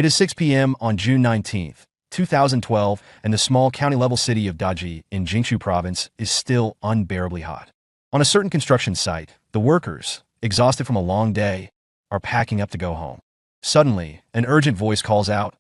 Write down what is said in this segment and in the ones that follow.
It is 6 p.m. on June 19th, 2012, and the small county-level city of Daji in Jiangsu province is still unbearably hot. On a certain construction site, the workers, exhausted from a long day, are packing up to go home. Suddenly, an urgent voice calls out,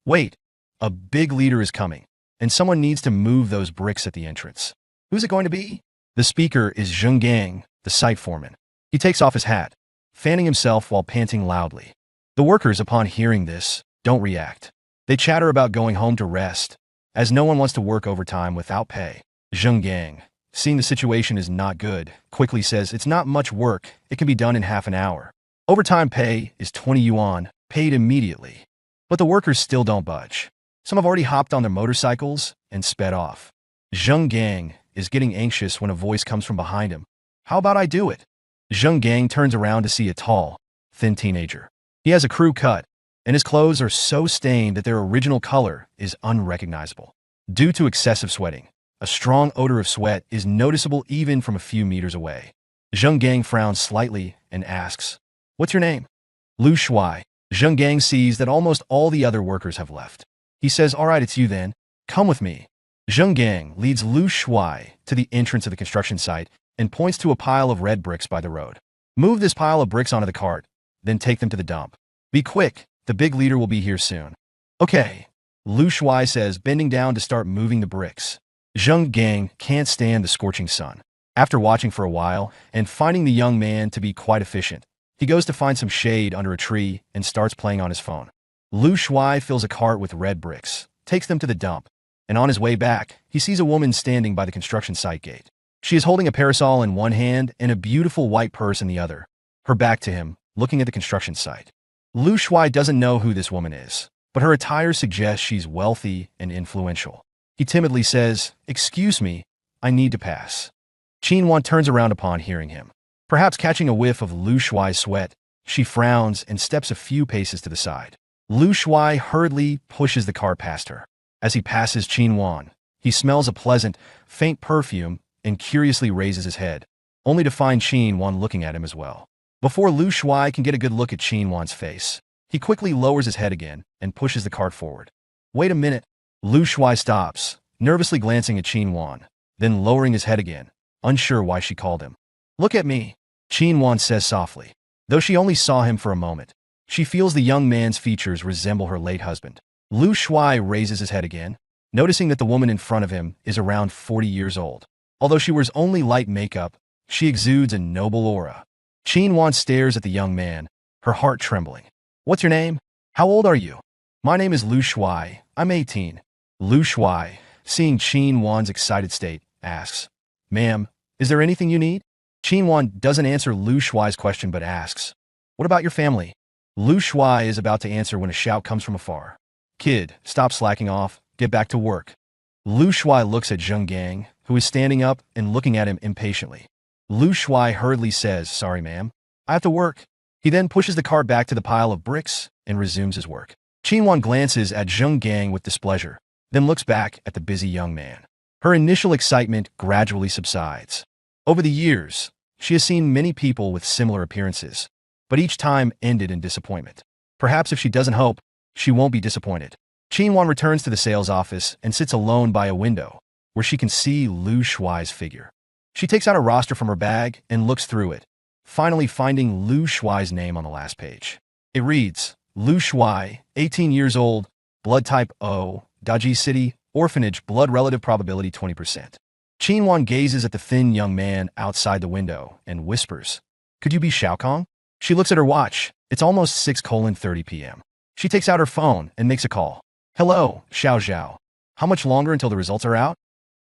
"Wait, a big leader is coming, and someone needs to move those bricks at the entrance." Who's it going to be? The speaker is Zheng Gang, the site foreman. He takes off his hat, fanning himself while panting loudly. The workers, upon hearing this, don't react. They chatter about going home to rest, as no one wants to work overtime without pay. Zheng Gang, seeing the situation is not good, quickly says it's not much work, it can be done in half an hour. Overtime pay is 20 yuan, paid immediately. But the workers still don't budge. Some have already hopped on their motorcycles and sped off. Zheng Gang is getting anxious when a voice comes from behind him. "How about I do it?" Zheng Gang turns around to see a tall, thin teenager. He has a crew cut, and his clothes are so stained that their original color is unrecognizable. Due to excessive sweating, a strong odor of sweat is noticeable even from a few meters away. Zheng Gang frowns slightly and asks, "What's your name?" "Lu Shuai." Zheng Gang sees that almost all the other workers have left. He says, "All right, it's you then. Come with me." Zheng Gang leads Lu Shuai to the entrance of the construction site and points to a pile of red bricks by the road. "Move this pile of bricks onto the cart, then take them to the dump. Be quick, the big leader will be here soon." "Okay," Lu Shuai says, bending down to start moving the bricks. Zheng Gang can't stand the scorching sun. After watching for a while and finding the young man to be quite efficient, he goes to find some shade under a tree and starts playing on his phone. Lu Shuai fills a cart with red bricks, takes them to the dump, and on his way back, he sees a woman standing by the construction site gate. She is holding a parasol in one hand and a beautiful white purse in the other, her back to him, looking at the construction site. Lu Shuai doesn't know who this woman is, but her attire suggests she's wealthy and influential. He timidly says, "Excuse me, I need to pass." Qin Wan turns around upon hearing him. Perhaps catching a whiff of Lu Shuai's sweat, she frowns and steps a few paces to the side. Lu Shuai hurriedly pushes the car past her. As he passes Qin Wan, he smells a pleasant, faint perfume and curiously raises his head, only to find Qin Wan looking at him as well. Before Lu Shuai can get a good look at Qin Wan's face, he quickly lowers his head again and pushes the cart forward. "Wait a minute." Lu Shuai stops, nervously glancing at Qin Wan, then lowering his head again, unsure why she called him. "Look at me," Qin Wan says softly. Though she only saw him for a moment, she feels the young man's features resemble her late husband. Lu Shuai raises his head again, noticing that the woman in front of him is around 40 years old. Although she wears only light makeup, she exudes a noble aura. Qin Wan stares at the young man, her heart trembling. "What's your name? How old are you?" "My name is Lu Shuai. I'm 18. Lu Shuai, seeing Qin Wan's excited state, asks, "Ma'am, is there anything you need?" Qin Wan doesn't answer Lu Shuai's question but asks, "What about your family?" Lu Shuai is about to answer when a shout comes from afar. "Kid, stop slacking off. Get back to work." Lu Shuai looks at Zheng Gang, who is standing up and looking at him impatiently. Lu Shuai hurriedly says, "Sorry, ma'am. I have to work." He then pushes the cart back to the pile of bricks and resumes his work. Qin Wan glances at Zheng Gang with displeasure, then looks back at the busy young man. Her initial excitement gradually subsides. Over the years, she has seen many people with similar appearances, but each time ended in disappointment. Perhaps if she doesn't hope, she won't be disappointed. Qin Wan returns to the sales office and sits alone by a window, where she can see Lu Shuai's figure. She takes out a roster from her bag and looks through it, finally finding Lu Shuai's name on the last page. It reads, Lu Shuai, 18 years old, blood type O, Daji City, orphanage, blood relative probability 20%. Qin Wan gazes at the thin young man outside the window and whispers, "Could you be Xiao Kong?" She looks at her watch. It's almost 6:30 p.m. She takes out her phone and makes a call. "Hello, Xiao Zhao. How much longer until the results are out?"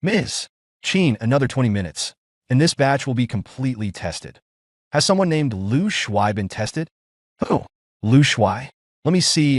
"Ms. Qin, another 20 minutes, and this batch will be completely tested." "Has someone named Lu Shuai been tested?" "Who? Lu Shuai? Let me see,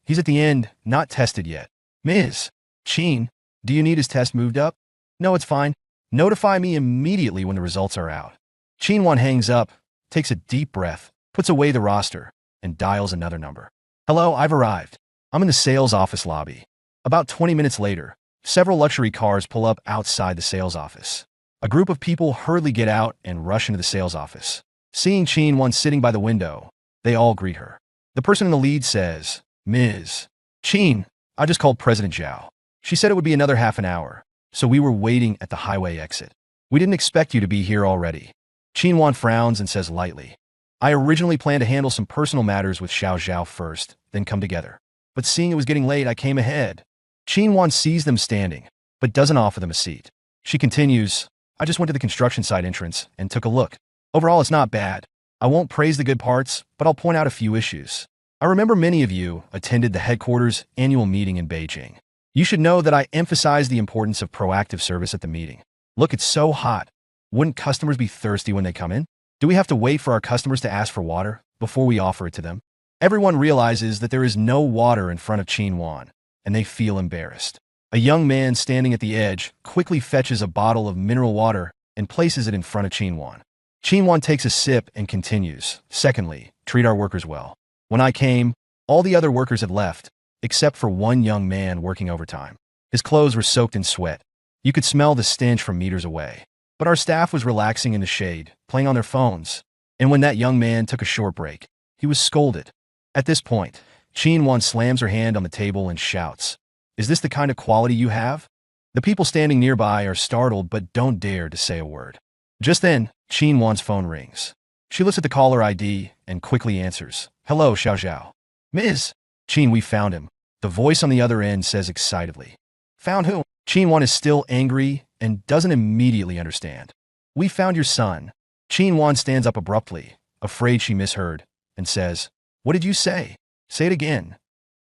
he's at the end, not tested yet." "Ms. Qin, do you need his test moved up?" "No, it's fine. Notify me immediately when the results are out." Qin Wan hangs up, takes a deep breath, puts away the roster, and dials another number. "Hello, I've arrived. I'm in the sales office lobby." About 20 minutes later, several luxury cars pull up outside the sales office. A group of people hurriedly get out and rush into the sales office. Seeing Qin Wan sitting by the window, they all greet her. The person in the lead says, Ms. Qin, I just called President Zhao. She said it would be another half an hour, so we were waiting at the highway exit. We didn't expect you to be here already. Qin Wan frowns and says lightly, I originally planned to handle some personal matters with Xiao Zhao first, then come together. But seeing it was getting late, I came ahead. Qin Wan sees them standing, but doesn't offer them a seat. She continues, I just went to the construction site entrance and took a look. Overall, it's not bad. I won't praise the good parts, but I'll point out a few issues. I remember many of you attended the headquarters annual meeting in Beijing. You should know that I emphasize the importance of proactive service at the meeting. Look, it's so hot. Wouldn't customers be thirsty when they come in? Do we have to wait for our customers to ask for water before we offer it to them? Everyone realizes that there is no water in front of Qin Wan, and they feel embarrassed. A young man standing at the edge quickly fetches a bottle of mineral water and places it in front of Qin Wan. Qin Wan takes a sip and continues, Secondly, treat our workers well. When I came, all the other workers had left, except for one young man working overtime. His clothes were soaked in sweat. You could smell the stench from meters away. But our staff was relaxing in the shade, playing on their phones. And when that young man took a short break, he was scolded. At this point, Qin Wan slams her hand on the table and shouts, Is this the kind of quality you have? The people standing nearby are startled but don't dare to say a word. Just then, Qin Wan's phone rings. She looks at the caller ID and quickly answers, Hello, Xiao Zhao. Ms. Qin, we found him. The voice on the other end says excitedly. Found who? Qin Wan is still angry and doesn't immediately understand. We found your son. Qin Wan stands up abruptly, afraid she misheard, and says, What did you say? Say it again.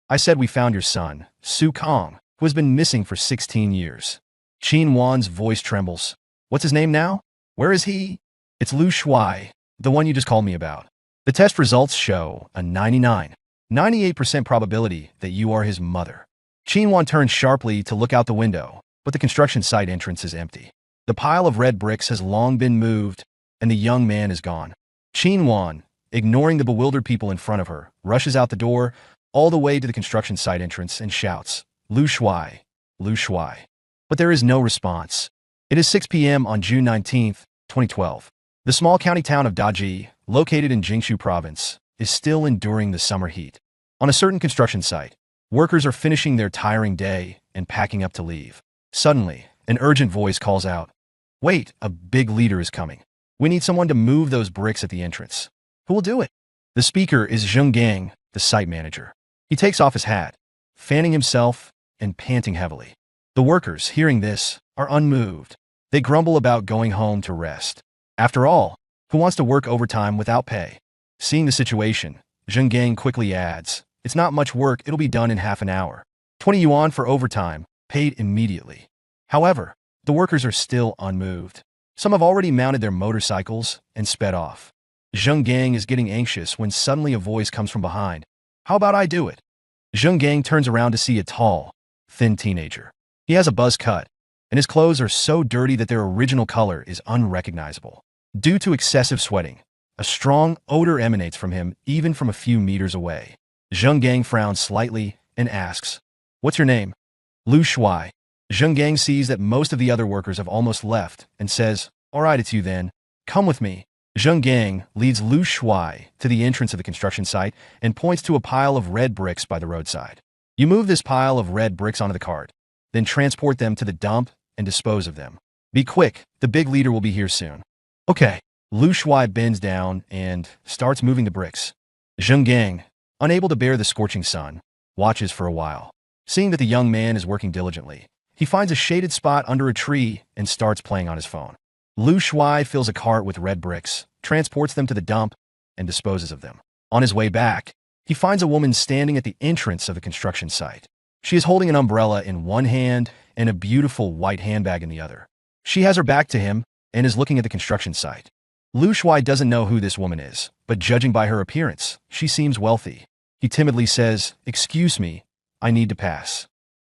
I said we found your son, Su Kong, who has been missing for 16 years. Qin Wan's voice trembles. What's his name now? Where is he? It's Lu Shuai, the one you just called me about. The test results show a 98% probability that you are his mother. Qin Wan turns sharply to look out the window, but the construction site entrance is empty. The pile of red bricks has long been moved, and the young man is gone. Qin Wan, ignoring the bewildered people in front of her, rushes out the door, all the way to the construction site entrance and shouts, Lu Shuai, Lu Shuai. But there is no response. It is 6 p.m. on June 19, 2012. The small county town of Daji, located in Jiangsu province, is still enduring the summer heat. On a certain construction site, workers are finishing their tiring day and packing up to leave. Suddenly, an urgent voice calls out, Wait, a big leader is coming. We need someone to move those bricks at the entrance. Who will do it? The speaker is Zheng Gang, the site manager. He takes off his hat, fanning himself and panting heavily. The workers, hearing this, are unmoved. They grumble about going home to rest. After all, who wants to work overtime without pay? Seeing the situation, Zheng Gang quickly adds, It's not much work, it'll be done in half an hour. 20 yuan for overtime, paid immediately. However, the workers are still unmoved. Some have already mounted their motorcycles and sped off. Zheng Gang is getting anxious when suddenly a voice comes from behind. How about I do it? Zheng Gang turns around to see a tall, thin teenager. He has a buzz cut, and his clothes are so dirty that their original color is unrecognizable. Due to excessive sweating, a strong odor emanates from him even from a few meters away. Zheng Gang frowns slightly and asks, What's your name? Lu Shuai. Zheng Gang sees that most of the other workers have almost left and says, All right, it's you then. Come with me. Zheng Gang leads Lu Shuai to the entrance of the construction site and points to a pile of red bricks by the roadside. You move this pile of red bricks onto the cart, then transport them to the dump and dispose of them. Be quick, the big leader will be here soon. Okay. Lu Shuai bends down and starts moving the bricks. Zheng Gang, unable to bear the scorching sun, watches for a while. Seeing that the young man is working diligently, he finds a shaded spot under a tree and starts playing on his phone. Lu Shuai fills a cart with red bricks, transports them to the dump, and disposes of them. On his way back, he finds a woman standing at the entrance of the construction site. She is holding an umbrella in one hand and a beautiful white handbag in the other. She has her back to him and is looking at the construction site. Lu Shuai doesn't know who this woman is, but judging by her appearance, she seems wealthy. He timidly says, Excuse me, I need to pass.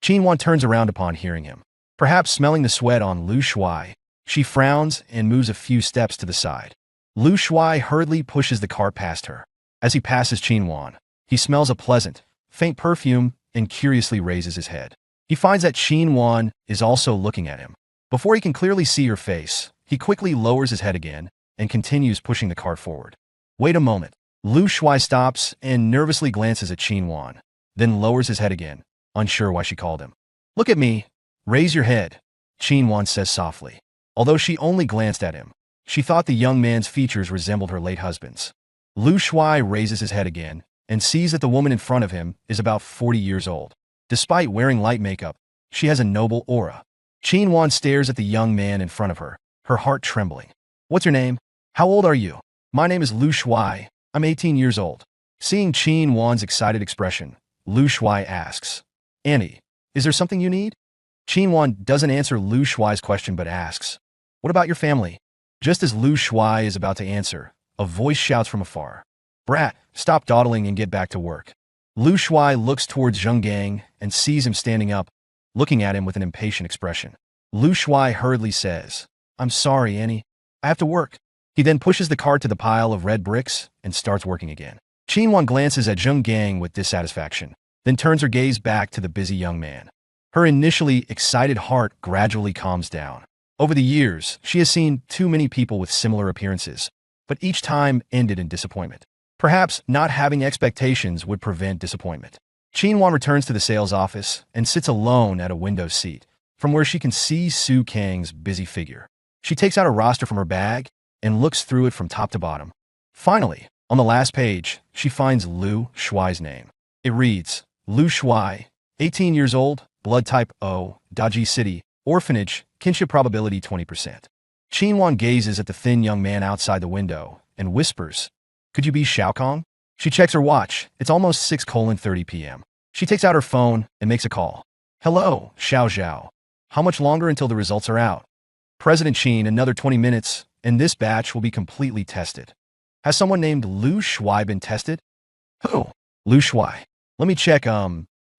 Qin Wan turns around upon hearing him. Perhaps smelling the sweat on Lu Shuai, she frowns and moves a few steps to the side. Lu Shuai hurriedly pushes the cart past her. As he passes Qin Wan, he smells a pleasant, faint perfume and curiously raises his head. He finds that Qin Wan is also looking at him. Before he can clearly see her face, he quickly lowers his head again and continues pushing the cart forward. Wait a moment. Lu Shuai stops and nervously glances at Qin Wan. then lowers his head again, unsure why she called him. Look at me. Raise your head, Qin says softly. Although she only glanced at him, she thought the young man's features resembled her late husband's. Lu Shuai raises his head again and sees that the woman in front of him is about 40 years old. Despite wearing light makeup, she has a noble aura. Qin stares at the young man in front of her, her heart trembling. What's your name? How old are you? My name is Lu Shuai. I'm 18 years old. Seeing Qin excited expression, Lu Shuai asks, Annie, is there something you need? Qin doesn't answer Lu Shuai's question but asks, what about your family? Just as Lu Shuai is about to answer, a voice shouts from afar, Brat, stop dawdling and get back to work. Lu Shuai looks towards Zheng Gang and sees him standing up, looking at him with an impatient expression. Lu Shuai hurriedly says, I'm sorry, Annie. I have to work. He then pushes the cart to the pile of red bricks and starts working again. Qin glances at Zheng Gang with dissatisfaction, then turns her gaze back to the busy young man. Her initially excited heart gradually calms down. Over the years, she has seen too many people with similar appearances, but each time ended in disappointment. Perhaps not having expectations would prevent disappointment. Qin returns to the sales office and sits alone at a window seat, from where she can see Su Kang's busy figure. She takes out a roster from her bag and looks through it from top to bottom. Finally, on the last page, she finds Lu Shuai's name. It reads, Lu Shuai, 18 years old, blood type O, Daji City, orphanage, kinship probability 20%. Qin gazes at the thin young man outside the window and whispers, could you be Xiao Kong? She checks her watch. It's almost 6:30 p.m. She takes out her phone and makes a call. Hello, Xiao Zhao. How much longer until the results are out? President Qin, another 20 minutes, and this batch will be completely tested. Has someone named Lu Shuai been tested? Who? Lu Shuai. Let me check,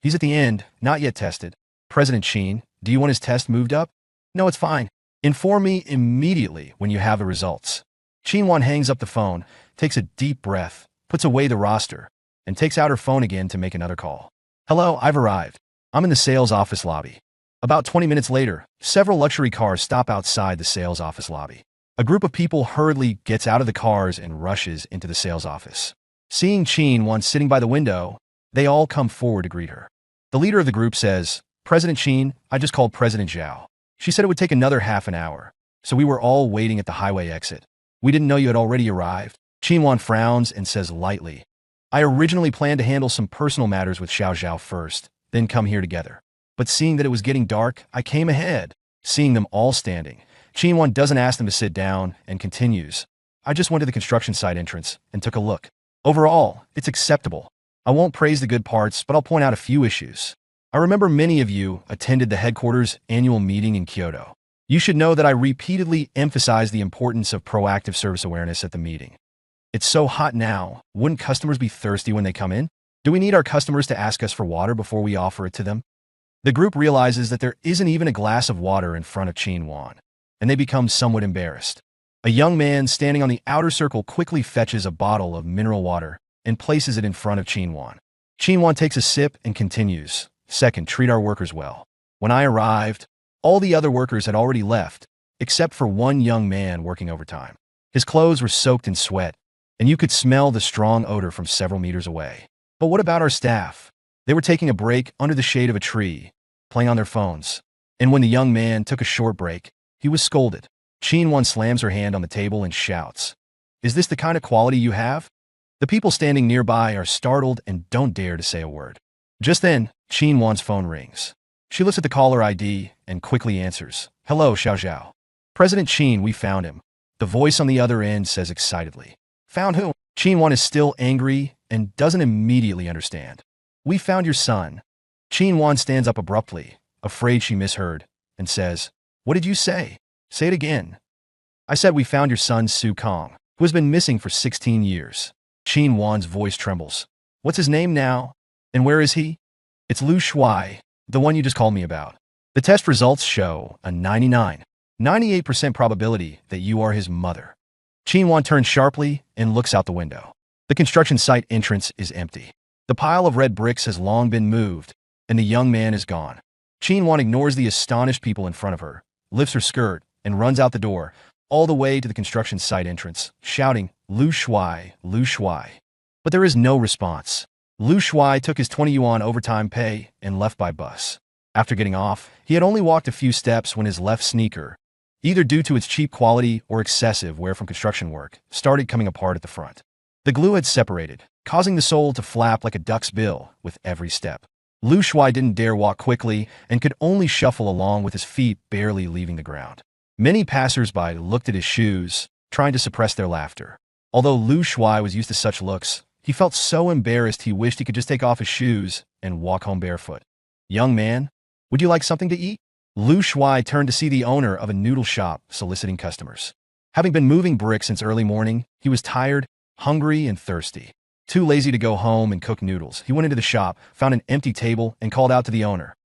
he's at the end, not yet tested. President Qin, do you want his test moved up? No, it's fine. Inform me immediately when you have the results. Qin hangs up the phone, takes a deep breath, puts away the roster, and takes out her phone again to make another call. Hello, I've arrived. I'm in the sales office lobby. About 20 minutes later, several luxury cars stop outside the sales office lobby. A group of people hurriedly gets out of the cars and rushes into the sales office. Seeing Qin sitting by the window, they all come forward to greet her. The leader of the group says, President Qin, I just called President Zhao. She said it would take another half an hour, so we were all waiting at the highway exit. We didn't know you had already arrived. Qin frowns and says lightly, I originally planned to handle some personal matters with Xiao Zhao first, then come here together. But seeing that it was getting dark, I came ahead. Seeing them all standing, Qin doesn't ask them to sit down and continues, I just went to the construction site entrance and took a look. Overall, it's acceptable. I won't praise the good parts, but I'll point out a few issues. I remember many of you attended the headquarters annual meeting in Kyoto. You should know that I repeatedly emphasized the importance of proactive service awareness at the meeting. It's so hot now, wouldn't customers be thirsty when they come in? Do we need our customers to ask us for water before we offer it to them? The group realizes that there isn't even a glass of water in front of Qin, and they become somewhat embarrassed. A young man standing on the outer circle quickly fetches a bottle of mineral water and places it in front of Qin. Qin takes a sip and continues, Second, treat our workers well. When I arrived, all the other workers had already left, except for one young man working overtime. His clothes were soaked in sweat, and you could smell the strong odor from several meters away. But what about our staff? They were taking a break under the shade of a tree, playing on their phones. And when the young man took a short break, he was scolded. Qin slams her hand on the table and shouts, Is this the kind of quality you have? The people standing nearby are startled and don't dare to say a word. Just then, Qin's phone rings. She looks at the caller ID and quickly answers, Hello, Xiao Zhao. President Qin, we found him. The voice on the other end says excitedly. Found who? Qin is still angry and doesn't immediately understand. We found your son. Qin stands up abruptly, afraid she misheard, and says, What did you say? Say it again. I said we found your son Su Kong, who has been missing for 16 years. Qin's voice trembles. What's his name now? And where is he? It's Lu Shuai, the one you just called me about. The test results show a 98% probability that you are his mother. Qin turns sharply and looks out the window. The construction site entrance is empty. The pile of red bricks has long been moved, and the young man is gone. Qin ignores the astonished people in front of her, lifts her skirt, and runs out the door, all the way to the construction site entrance, shouting, Lu Shuai, Lu Shuai. But there is no response. Lu Shuai took his 20 yuan overtime pay and left by bus. After getting off, he had only walked a few steps when his left sneaker, either due to its cheap quality or excessive wear from construction work, started coming apart at the front. The glue had separated, causing the sole to flap like a duck's bill with every step. Lu Shuai didn't dare walk quickly and could only shuffle along with his feet barely leaving the ground. Many passers-by looked at his shoes, trying to suppress their laughter. Although Lu Shuai was used to such looks, he felt so embarrassed he wished he could just take off his shoes and walk home barefoot. "Young man, would you like something to eat?" Lu Shuai turned to see the owner of a noodle shop soliciting customers. Having been moving bricks since early morning, he was tired, hungry, and thirsty. Too lazy to go home and cook noodles, he went into the shop, found an empty table, and called out to the owner,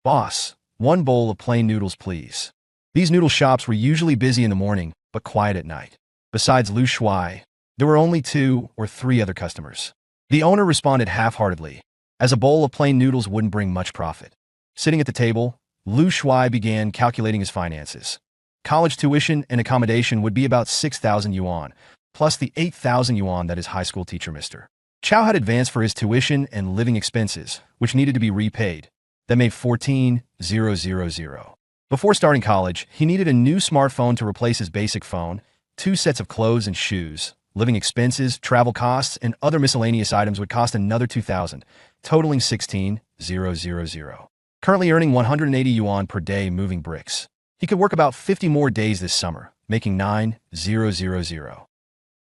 "Boss, 1 bowl of plain noodles, please." These noodle shops were usually busy in the morning, but quiet at night. Besides Lu Shuai, there were only 2 or 3 other customers. The owner responded half-heartedly, as a bowl of plain noodles wouldn't bring much profit. Sitting at the table, Lu Shuai began calculating his finances. College tuition and accommodation would be about 6,000 yuan, plus the 8,000 yuan that his high school teacher, Mr. Chow, had advanced for his tuition and living expenses, which needed to be repaid. That made 14,000. Before starting college, he needed a new smartphone to replace his basic phone, 2 sets of clothes and shoes. Living expenses, travel costs, and other miscellaneous items would cost another 2,000, totaling 16,000. Currently earning 180 yuan per day moving bricks. He could work about 50 more days this summer, making 9,000.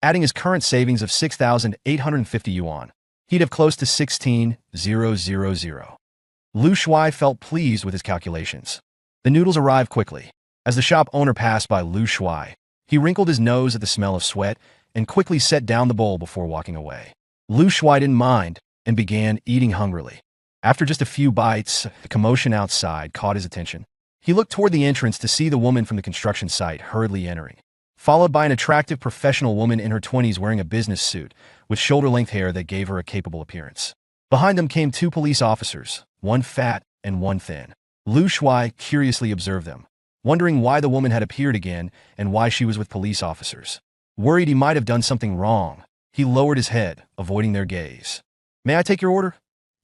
Adding his current savings of 6,850 yuan, he'd have close to 16,000. Lu Shuai felt pleased with his calculations. The noodles arrived quickly. As the shop owner passed by Lu Shuai, he wrinkled his nose at the smell of sweat and quickly set down the bowl before walking away. Lu Shuai didn't mind and began eating hungrily. After just a few bites, the commotion outside caught his attention. He looked toward the entrance to see the woman from the construction site hurriedly entering, followed by an attractive professional woman in her 20s wearing a business suit with shoulder-length hair that gave her a capable appearance. Behind them came 2 police officers, one fat and one thin. Lu Shuai curiously observed them, wondering why the woman had appeared again and why she was with police officers. Worried he might have done something wrong, he lowered his head, avoiding their gaze. "May I take your order?"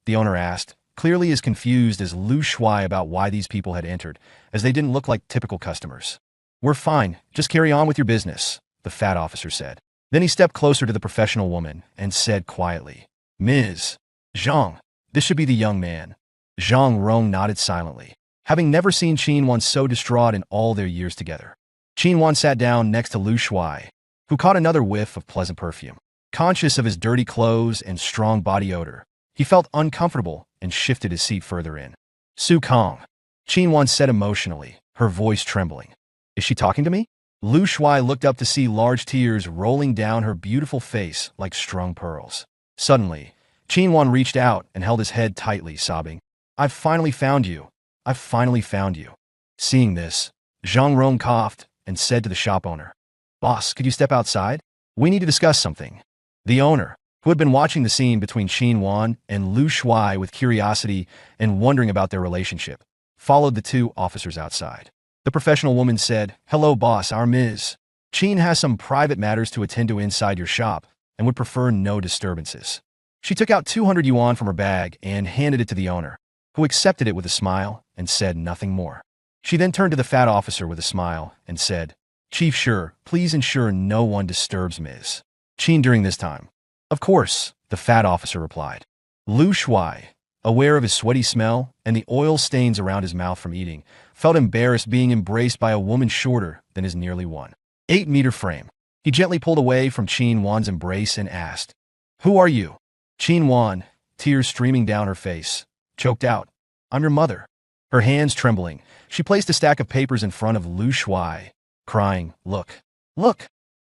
the owner asked, clearly as confused as Lu Shuai about why these people had entered, as they didn't look like typical customers. "We're fine, just carry on with your business," the fat officer said. Then he stepped closer to the professional woman and said quietly, "Ms. Zhang, this should be the young man." Zhang Rong nodded silently, having never seen Qin Wan so distraught in all their years together. Qin Wan sat down next to Lu Shuai, who caught another whiff of pleasant perfume. Conscious of his dirty clothes and strong body odor, he felt uncomfortable and shifted his seat further in. "Su Kong," Qin Wan said emotionally, her voice trembling. "Is she talking to me?" Lu Shuai looked up to see large tears rolling down her beautiful face like strung pearls. Suddenly, Qin Wan reached out and held his head tightly, sobbing, "I've finally found you. I've finally found you." Seeing this, Zhang Rong coughed and said to the shop owner, "Boss, could you step outside? We need to discuss something." The owner, who had been watching the scene between Qin Wan and Lu Shuai with curiosity and wondering about their relationship, followed the 2 officers outside. The professional woman said, "Hello, boss, our Ms. Qin has some private matters to attend to inside your shop and would prefer no disturbances." She took out 200 yuan from her bag and handed it to the owner, who accepted it with a smile and said nothing more. She then turned to the fat officer with a smile and said, "Chief Sure, please ensure no one disturbs Ms. Qin during this time." "Of course," the fat officer replied. Lu Shuai, aware of his sweaty smell and the oil stains around his mouth from eating, felt embarrassed being embraced by a woman shorter than his nearly 1.8-meter frame. He gently pulled away from Qin Wan's embrace and asked, "Who are you?" Qin Wan, tears streaming down her face, choked out, "I'm your mother." Her hands trembling, she placed a stack of papers in front of Lu Shuai, crying, Look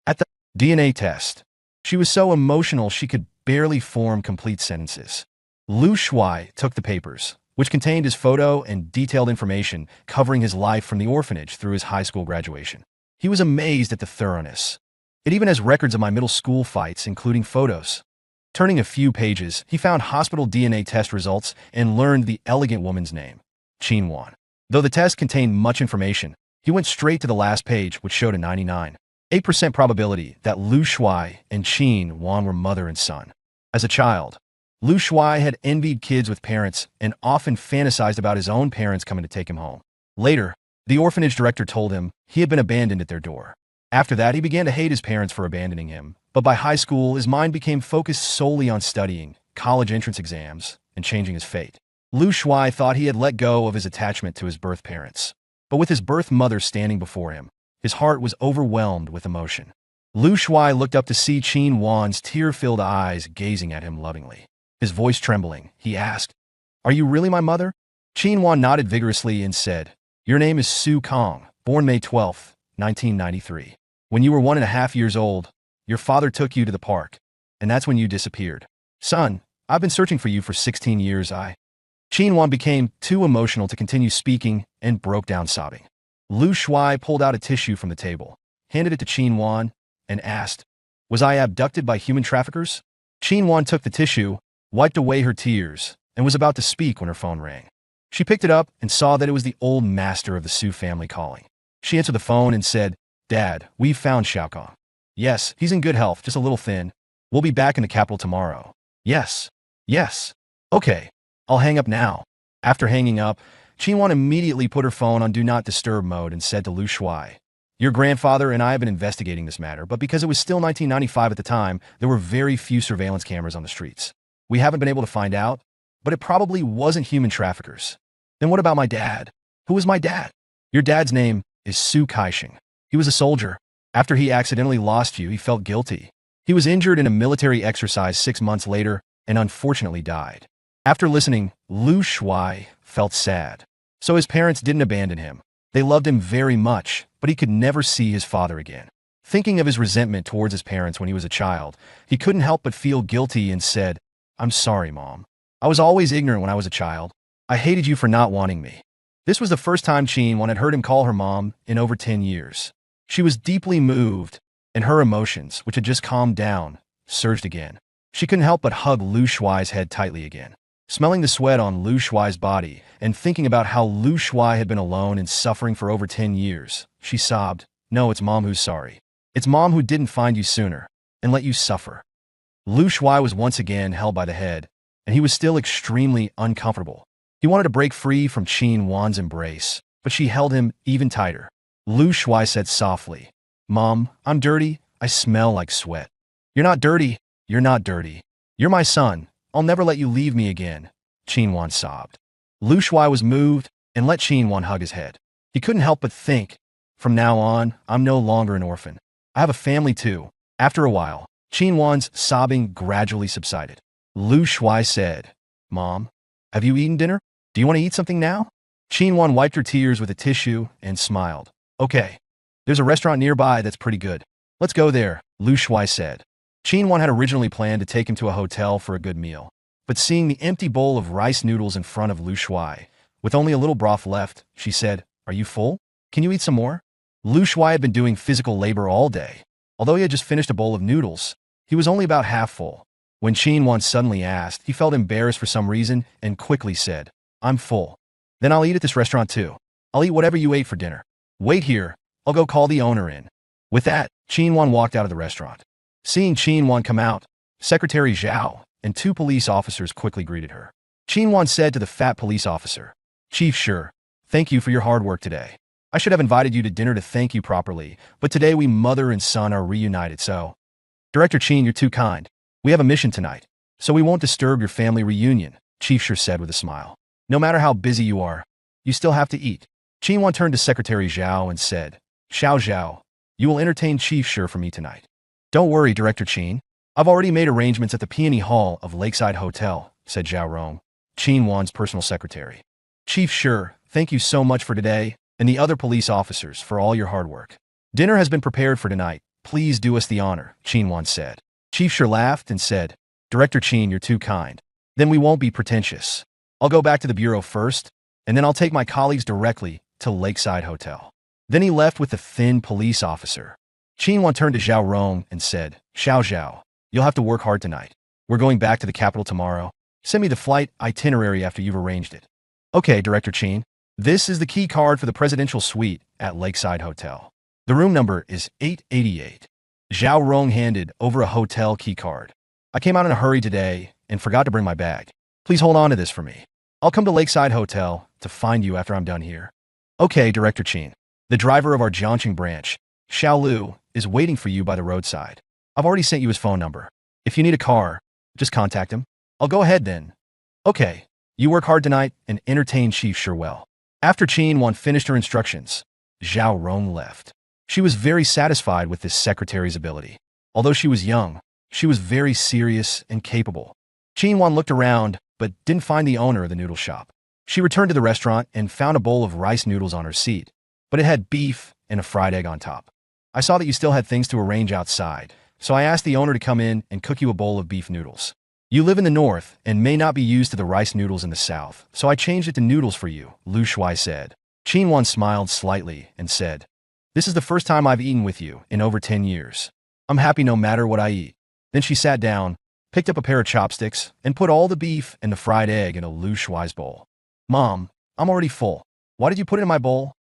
at the DNA test." She was so emotional she could barely form complete sentences. Lu Shuai took the papers, which contained his photo and detailed information covering his life from the orphanage through his high school graduation. He was amazed at the thoroughness. "It even has records of my middle school fights, including photos." Turning a few pages, he found hospital DNA test results and learned the elegant woman's name, Qin Wan. Though the test contained much information, he went straight to the last page, which showed a 99.8% probability that Lu Shuai and Qin Wan were mother and son. As a child, Lu Shuai had envied kids with parents and often fantasized about his own parents coming to take him home. Later, the orphanage director told him he had been abandoned at their door. After that, he began to hate his parents for abandoning him. But by high school, his mind became focused solely on studying, college entrance exams, and changing his fate. Lu Shuai thought he had let go of his attachment to his birth parents. But with his birth mother standing before him, his heart was overwhelmed with emotion. Lu Shuai looked up to see Qin Wan's tear-filled eyes gazing at him lovingly. His voice trembling, he asked, "Are you really my mother?" Qin Wan nodded vigorously and said, "Your name is Su Kong, born May 12, 1993. When you were 1.5 years old, your father took you to the park, and that's when you disappeared. Son, I've been searching for you for 16 years. Qin Wan became too emotional to continue speaking and broke down sobbing. Lu Shuai pulled out a tissue from the table, handed it to Qin Wan, and asked, "Was I abducted by human traffickers?" Qin Wan took the tissue, wiped away her tears, and was about to speak when her phone rang. She picked it up and saw that it was the old master of the Su family calling. She answered the phone and said, "Dad, we've found Xiaokong. Yes, he's in good health, just a little thin. We'll be back in the capital tomorrow." Yes. Okay, I'll hang up now. After hanging up, Qin Wan immediately put her phone on Do Not Disturb mode and said to Lu Shuai, "Your grandfather and I have been investigating this matter, but because it was still 1995 at the time, there were very few surveillance cameras on the streets. We haven't been able to find out, but it probably wasn't human traffickers. Then what about my dad? Who was my dad?" "Your dad's name is Su Kaixing. He was a soldier. After he accidentally lost you, he felt guilty. He was injured in a military exercise 6 months later and unfortunately died." After listening, Lu Shuai felt sad. So his parents didn't abandon him. They loved him very much, but he could never see his father again. Thinking of his resentment towards his parents when he was a child, he couldn't help but feel guilty and said, "I'm sorry, Mom. I was always ignorant when I was a child. I hated you for not wanting me." This was the first time Qin Wan had heard him call her mom in over 10 years. She was deeply moved, and her emotions, which had just calmed down, surged again. She couldn't help but hug Lu Shuai's head tightly again. Smelling the sweat on Lu Shuai's body and thinking about how Lu Shuai had been alone and suffering for over 10 years, she sobbed, "No, it's Mom who's sorry. It's Mom who didn't find you sooner and let you suffer." Lu Shuai was once again held by the head, and he was still extremely uncomfortable. He wanted to break free from Qin Wan's embrace, but she held him even tighter. Lu Shuai said softly, "Mom, I'm dirty. I smell like sweat." "You're not dirty. You're not dirty. You're my son. I'll never let you leave me again," Qin Wan sobbed. Lu Shuai was moved and let Qin Wan hug his head. He couldn't help but think, "From now on, I'm no longer an orphan. I have a family too." After a while, Qin Wan's sobbing gradually subsided. Lu Shuai said, "Mom, have you eaten dinner? Do you want to eat something now?" Qin Wan wiped her tears with a tissue and smiled. "Okay. There's a restaurant nearby that's pretty good. Let's go there," Lu Shuai said. Qin Wan had originally planned to take him to a hotel for a good meal, but seeing the empty bowl of rice noodles in front of Lu Shuai, with only a little broth left, she said, "Are you full? Can you eat some more?" Lu Shuai had been doing physical labor all day. Although he had just finished a bowl of noodles, he was only about half full. When Qin Wan suddenly asked, he felt embarrassed for some reason and quickly said, "I'm full. Then I'll eat at this restaurant too. I'll eat whatever you ate for dinner. Wait here. I'll go call the owner in." With that, Qin Wan walked out of the restaurant. Seeing Qin Wan come out, Secretary Zhao and 2 police officers quickly greeted her. Qin Wan said to the fat police officer, "Chief Shi, thank you for your hard work today. I should have invited you to dinner to thank you properly, but today we mother and son are reunited, so..." "Director Qin, you're too kind. We have a mission tonight, so we won't disturb your family reunion," Chief Shi said with a smile. "No matter how busy you are, you still have to eat." Qin Wan turned to Secretary Zhao and said, "Xiao Zhao, you will entertain Chief Shi for me tonight." "Don't worry, Director Qin. I've already made arrangements at the Peony Hall of Lakeside Hotel," said Zhao Rong, Qin Wan's personal secretary. "Chief Shi, thank you so much for today, and the other police officers for all your hard work. Dinner has been prepared for tonight. Please do us the honor," Qin Wan said. Chief Shi laughed and said, "Director Qin, you're too kind. Then we won't be pretentious. I'll go back to the bureau first, and then I'll take my colleagues directly to Lakeside Hotel." Then he left with the thin police officer. Qin Wan turned to Zhao Rong and said, "Xiao Zhao, you'll have to work hard tonight. We're going back to the capital tomorrow. Send me the flight itinerary after you've arranged it." "Okay, Director Qin. This is the key card for the presidential suite at Lakeside Hotel. The room number is 888. Zhao Rong handed over a hotel key card. "I came out in a hurry today, and forgot to bring my bag. Please hold on to this for me. I'll come to Lakeside Hotel to find you after I'm done here. Okay, Director Chin. The driver of our Jiangqing branch, Xiao Lu, is waiting for you by the roadside. I've already sent you his phone number. If you need a car, just contact him. I'll go ahead then. Okay, you work hard tonight and entertain Chief sure well. After Qin Wan finished her instructions, Zhao Rong left. She was very satisfied with this secretary's ability. Although she was young, she was very serious and capable. Qin Wan looked around, but didn't find the owner of the noodle shop. She returned to the restaurant and found a bowl of rice noodles on her seat, but it had beef and a fried egg on top. I saw that you still had things to arrange outside, so I asked the owner to come in and cook you a bowl of beef noodles. You live in the north and may not be used to the rice noodles in the south, so I changed it to noodles for you, Lu Shuai said. Qin Wan smiled slightly and said, "This is the first time I've eaten with you in over 10 years. I'm happy no matter what I eat." Then she sat down, picked up a pair of chopsticks, and put all the beef and the fried egg in a Lu Shuai's bowl. "Mom, I'm already full. Why did you put it in my bowl?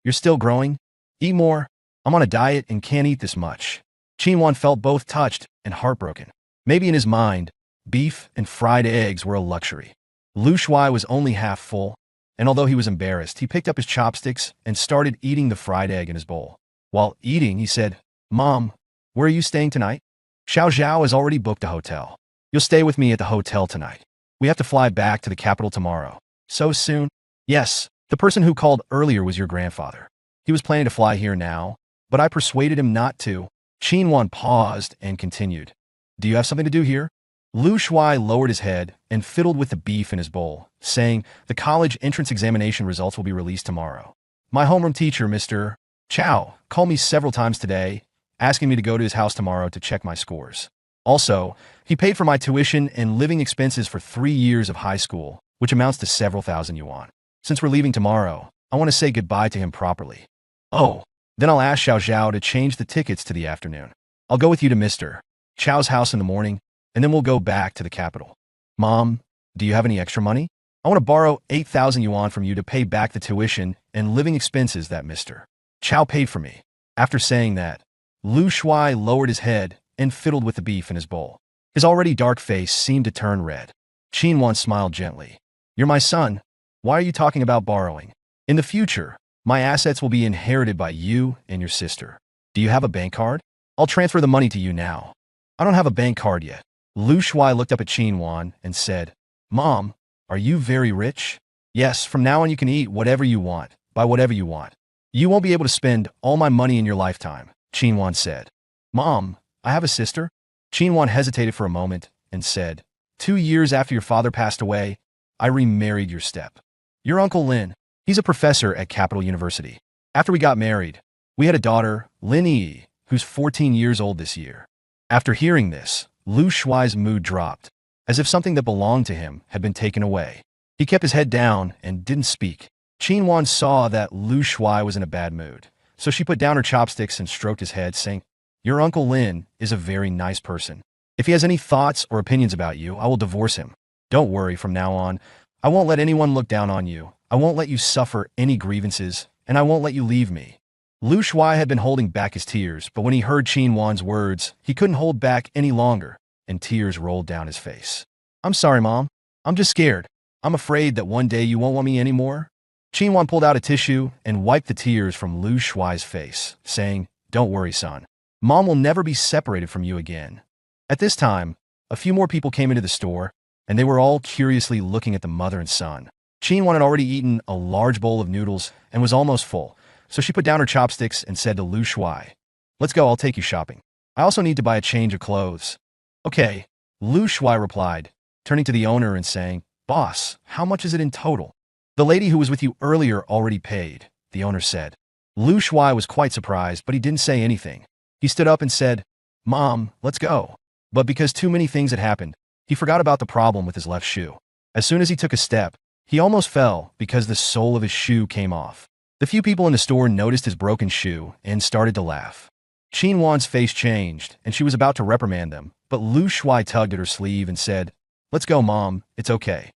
You're still growing? Eat more. I'm on a diet and can't eat this much." Qin Wan felt both touched and heartbroken. Maybe in his mind, beef and fried eggs were a luxury. Lu Shuai was only half full, and although he was embarrassed, he picked up his chopsticks and started eating the fried egg in his bowl. While eating, he said, "Mom, where are you staying tonight?" "Xiao Zhao has already booked a hotel. You'll stay with me at the hotel tonight. We have to fly back to the capital tomorrow." "So soon?" "Yes, the person who called earlier was your grandfather. He was planning to fly here now, but I persuaded him not to." Qin Wan paused and continued, "Do you have something to do here?" Lu Shuai lowered his head and fiddled with the beef in his bowl, saying, "The college entrance examination results will be released tomorrow. My homeroom teacher, Mr. Chow, called me several times today, asking me to go to his house tomorrow to check my scores. Also, he paid for my tuition and living expenses for 3 years of high school, which amounts to several thousand yuan. Since we're leaving tomorrow, I want to say goodbye to him properly. Oh, then I'll ask Xiao Zhao to change the tickets to the afternoon. I'll go with you to Mr. Chow's house in the morning, and then we'll go back to the capital. Mom, do you have any extra money? I want to borrow 8,000 yuan from you to pay back the tuition and living expenses that Mr. Chow paid for me." After saying that, Lu Shuai lowered his head and fiddled with the beef in his bowl. His already dark face seemed to turn red. Qin Wan smiled gently. "You're my son. Why are you talking about borrowing? In the future, my assets will be inherited by you and your sister. Do you have a bank card? I'll transfer the money to you now." "I don't have a bank card yet." Lu Shuai looked up at Qin Wan and said, "Mom, are you very rich?" "Yes, from now on you can eat whatever you want, buy whatever you want. You won't be able to spend all my money in your lifetime," Qin Wan said. "Mom, I have a sister?" Qin Wan hesitated for a moment and said, 2 years after your father passed away, I remarried your step. Your Uncle Lin, he's a professor at Capital University. After we got married, we had a daughter, Lin Yi, who's 14 years old this year." After hearing this, Lu Shuai's mood dropped, as if something that belonged to him had been taken away. He kept his head down and didn't speak. Qin Wan saw that Lu Shuai was in a bad mood, so she put down her chopsticks and stroked his head, saying, "Your Uncle Lin is a very nice person. If he has any thoughts or opinions about you, I will divorce him. Don't worry, from now on, I won't let anyone look down on you. I won't let you suffer any grievances, and I won't let you leave me." Lu Shuai had been holding back his tears, but when he heard Qin Wan's words, he couldn't hold back any longer, and tears rolled down his face. "I'm sorry, Mom. I'm just scared. I'm afraid that one day you won't want me anymore." Qin Wan pulled out a tissue and wiped the tears from Lu Shuai's face, saying, "Don't worry, son. Mom will never be separated from you again." At this time, a few more people came into the store, and they were all curiously looking at the mother and son. Qin Wan had already eaten a large bowl of noodles and was almost full, so she put down her chopsticks and said to Lu Shuai, "Let's go, I'll take you shopping. I also need to buy a change of clothes." "Okay," Lu Shuai replied, turning to the owner and saying, "Boss, how much is it in total?" "The lady who was with you earlier already paid," the owner said. Lu Shuai was quite surprised, but he didn't say anything. He stood up and said, "Mom, let's go." But because too many things had happened, he forgot about the problem with his left shoe. As soon as he took a step, he almost fell because the sole of his shoe came off. The few people in the store noticed his broken shoe and started to laugh. Qin Wan's face changed, and she was about to reprimand them, but Lu Shuai tugged at her sleeve and said, "Let's go, Mom, it's okay."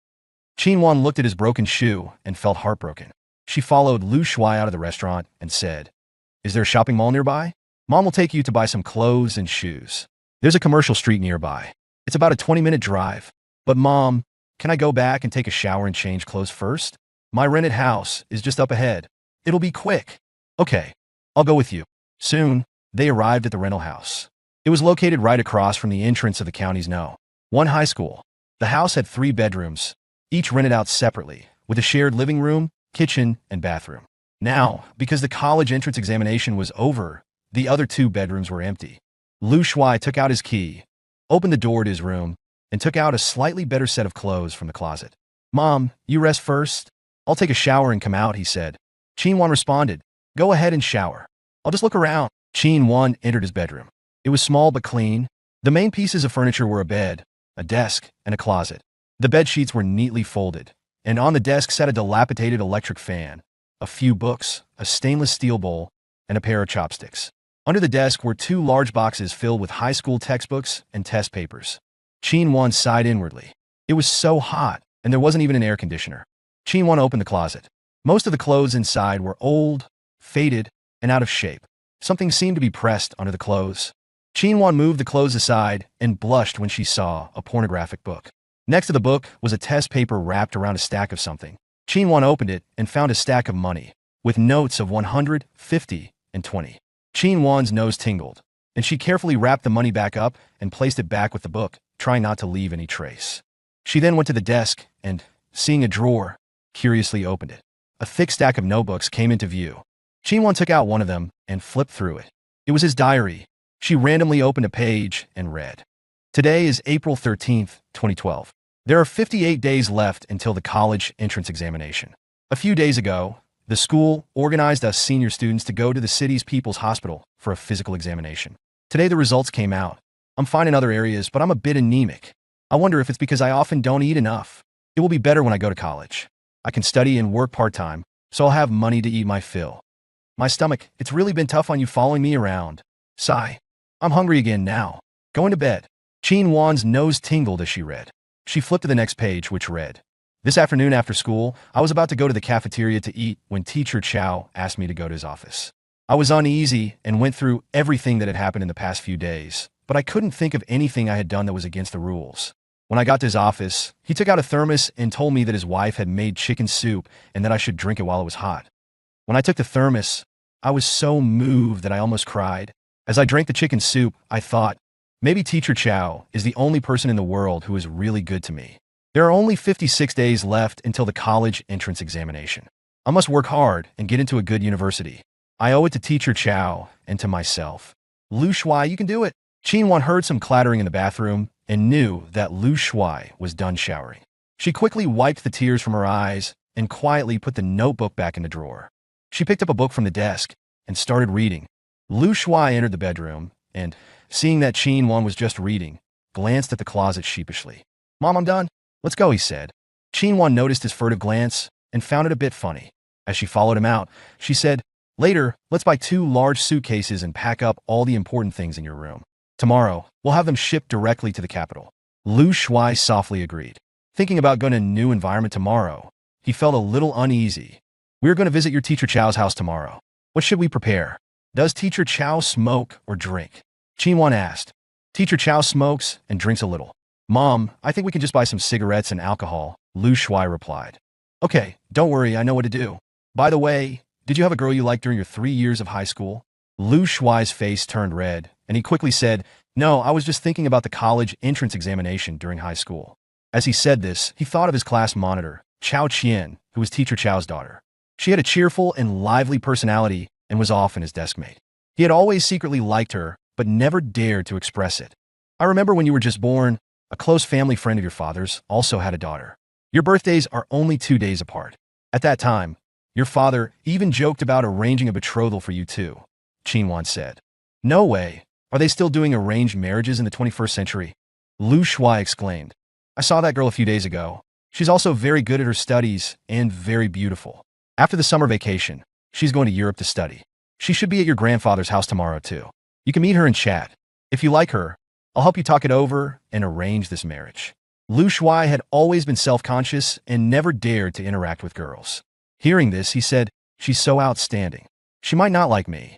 Qin Wan looked at his broken shoe and felt heartbroken. She followed Lu Shuai out of the restaurant and said, "Is there a shopping mall nearby? Mom will take you to buy some clothes and shoes. There's a commercial street nearby. It's about a 20-minute drive. But Mom, can I go back and take a shower and change clothes first? My rented house is just up ahead. It'll be quick. Okay, I'll go with you. Soon, they arrived at the rental house. It was located right across from the entrance of the county's No. 1 high school. The house had 3 bedrooms, each rented out separately, with a shared living room, kitchen, and bathroom. Now, because the college entrance examination was over, the other 2 bedrooms were empty. Lu Shuai took out his key, opened the door to his room, and took out a slightly better set of clothes from the closet. Mom, you rest first. I'll take a shower and come out, he said. Qin Wan responded, go ahead and shower. I'll just look around. Qin Wan entered his bedroom. It was small but clean. The main pieces of furniture were a bed, a desk, and a closet. The bed sheets were neatly folded, and on the desk sat a dilapidated electric fan, a few books, a stainless steel bowl, and a pair of chopsticks. Under the desk were 2 large boxes filled with high school textbooks and test papers. Qin Wan sighed inwardly. It was so hot, and there wasn't even an air conditioner. Qin Wan opened the closet. Most of the clothes inside were old, faded, and out of shape. Something seemed to be pressed under the clothes. Qin Wan moved the clothes aside and blushed when she saw a pornographic book. Next to the book was a test paper wrapped around a stack of something. Qin Wan opened it and found a stack of money, with notes of 100, 50, and 20. Qin Wan's nose tingled, and she carefully wrapped the money back up and placed it back with the book, trying not to leave any trace. She then went to the desk and, seeing a drawer, curiously opened it. A thick stack of notebooks came into view. Qin Wan took out one of them and flipped through it. It was his diary. She randomly opened a page and read. Today is April 13th, 2012. There are 58 days left until the college entrance examination. A few days ago, the school organized us senior students to go to the city's People's Hospital for a physical examination. Today the results came out. I'm fine in other areas, but I'm a bit anemic. I wonder if it's because I often don't eat enough. It will be better when I go to college. I can study and work part-time, so I'll have money to eat my fill. My stomach, it's really been tough on you following me around. Sigh. I'm hungry again now. Going to bed. Qin Wan's nose tingled as she read. She flipped to the next page, which read, this afternoon after school, I was about to go to the cafeteria to eat when Teacher Chow asked me to go to his office. I was uneasy and went through everything that had happened in the past few days, but I couldn't think of anything I had done that was against the rules. When I got to his office, he took out a thermos and told me that his wife had made chicken soup and that I should drink it while it was hot. When I took the thermos, I was so moved that I almost cried. As I drank the chicken soup, I thought, maybe Teacher Chow is the only person in the world who is really good to me. There are only 56 days left until the college entrance examination. I must work hard and get into a good university. I owe it to Teacher Chow and to myself. Lu Shuai, you can do it. Qin Wan heard some clattering in the bathroom and knew that Lu Shuai was done showering. She quickly wiped the tears from her eyes and quietly put the notebook back in the drawer. She picked up a book from the desk and started reading. Lu Shuai entered the bedroom and, seeing that Qin Wan was just reading, glanced at the closet sheepishly. Mom, I'm done. Let's go, he said. Qin Wan noticed his furtive glance and found it a bit funny. As she followed him out, she said, later, let's buy 2 large suitcases and pack up all the important things in your room. Tomorrow, we'll have them shipped directly to the capital. Lu Shuai softly agreed. Thinking about going to a new environment tomorrow, he felt a little uneasy. We're going to visit your Teacher Chow's house tomorrow. What should we prepare? Does Teacher Chow smoke or drink? Qin Wan asked. Teacher Chow smokes and drinks a little. Mom, I think we can just buy some cigarettes and alcohol, Lu Shuai replied. Okay, don't worry, I know what to do. By the way, did you have a girl you liked during your 3 years of high school? Lu Shuai's face turned red, and he quickly said, no, I was just thinking about the college entrance examination during high school. As he said this, he thought of his class monitor, Chao Qian, who was Teacher Chow's daughter. She had a cheerful and lively personality and was often his desk mate. He had always secretly liked her, but never dared to express it. I remember when you were just born, a close family friend of your father's also had a daughter. Your birthdays are only 2 days apart. At that time, your father even joked about arranging a betrothal for you too, Qin Wan said. No way. Are they still doing arranged marriages in the 21st century? Lu Shuai exclaimed. I saw that girl a few days ago. She's also very good at her studies and very beautiful. After the summer vacation, she's going to Europe to study. She should be at your grandfather's house tomorrow too. You can meet her and chat. If you like her, I'll help you talk it over and arrange this marriage. Lu Shuai had always been self-conscious and never dared to interact with girls. Hearing this, he said, she's so outstanding. She might not like me.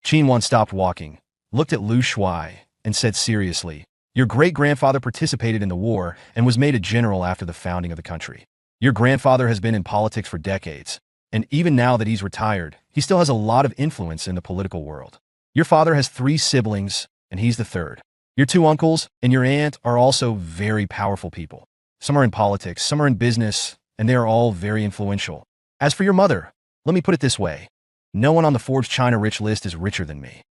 Qin Wan stopped walking, looked at Lu Shuai, and said seriously, Your great-grandfather participated in the war and was made a general after the founding of the country. Your grandfather has been in politics for decades, and even now that he's retired, he still has a lot of influence in the political world. Your father has 3 siblings, and he's the third. Your 2 uncles and your aunt are also very powerful people. Some are in politics, some are in business, and they are all very influential. As for your mother, let me put it this way. No one on the Forbes China rich list is richer than me.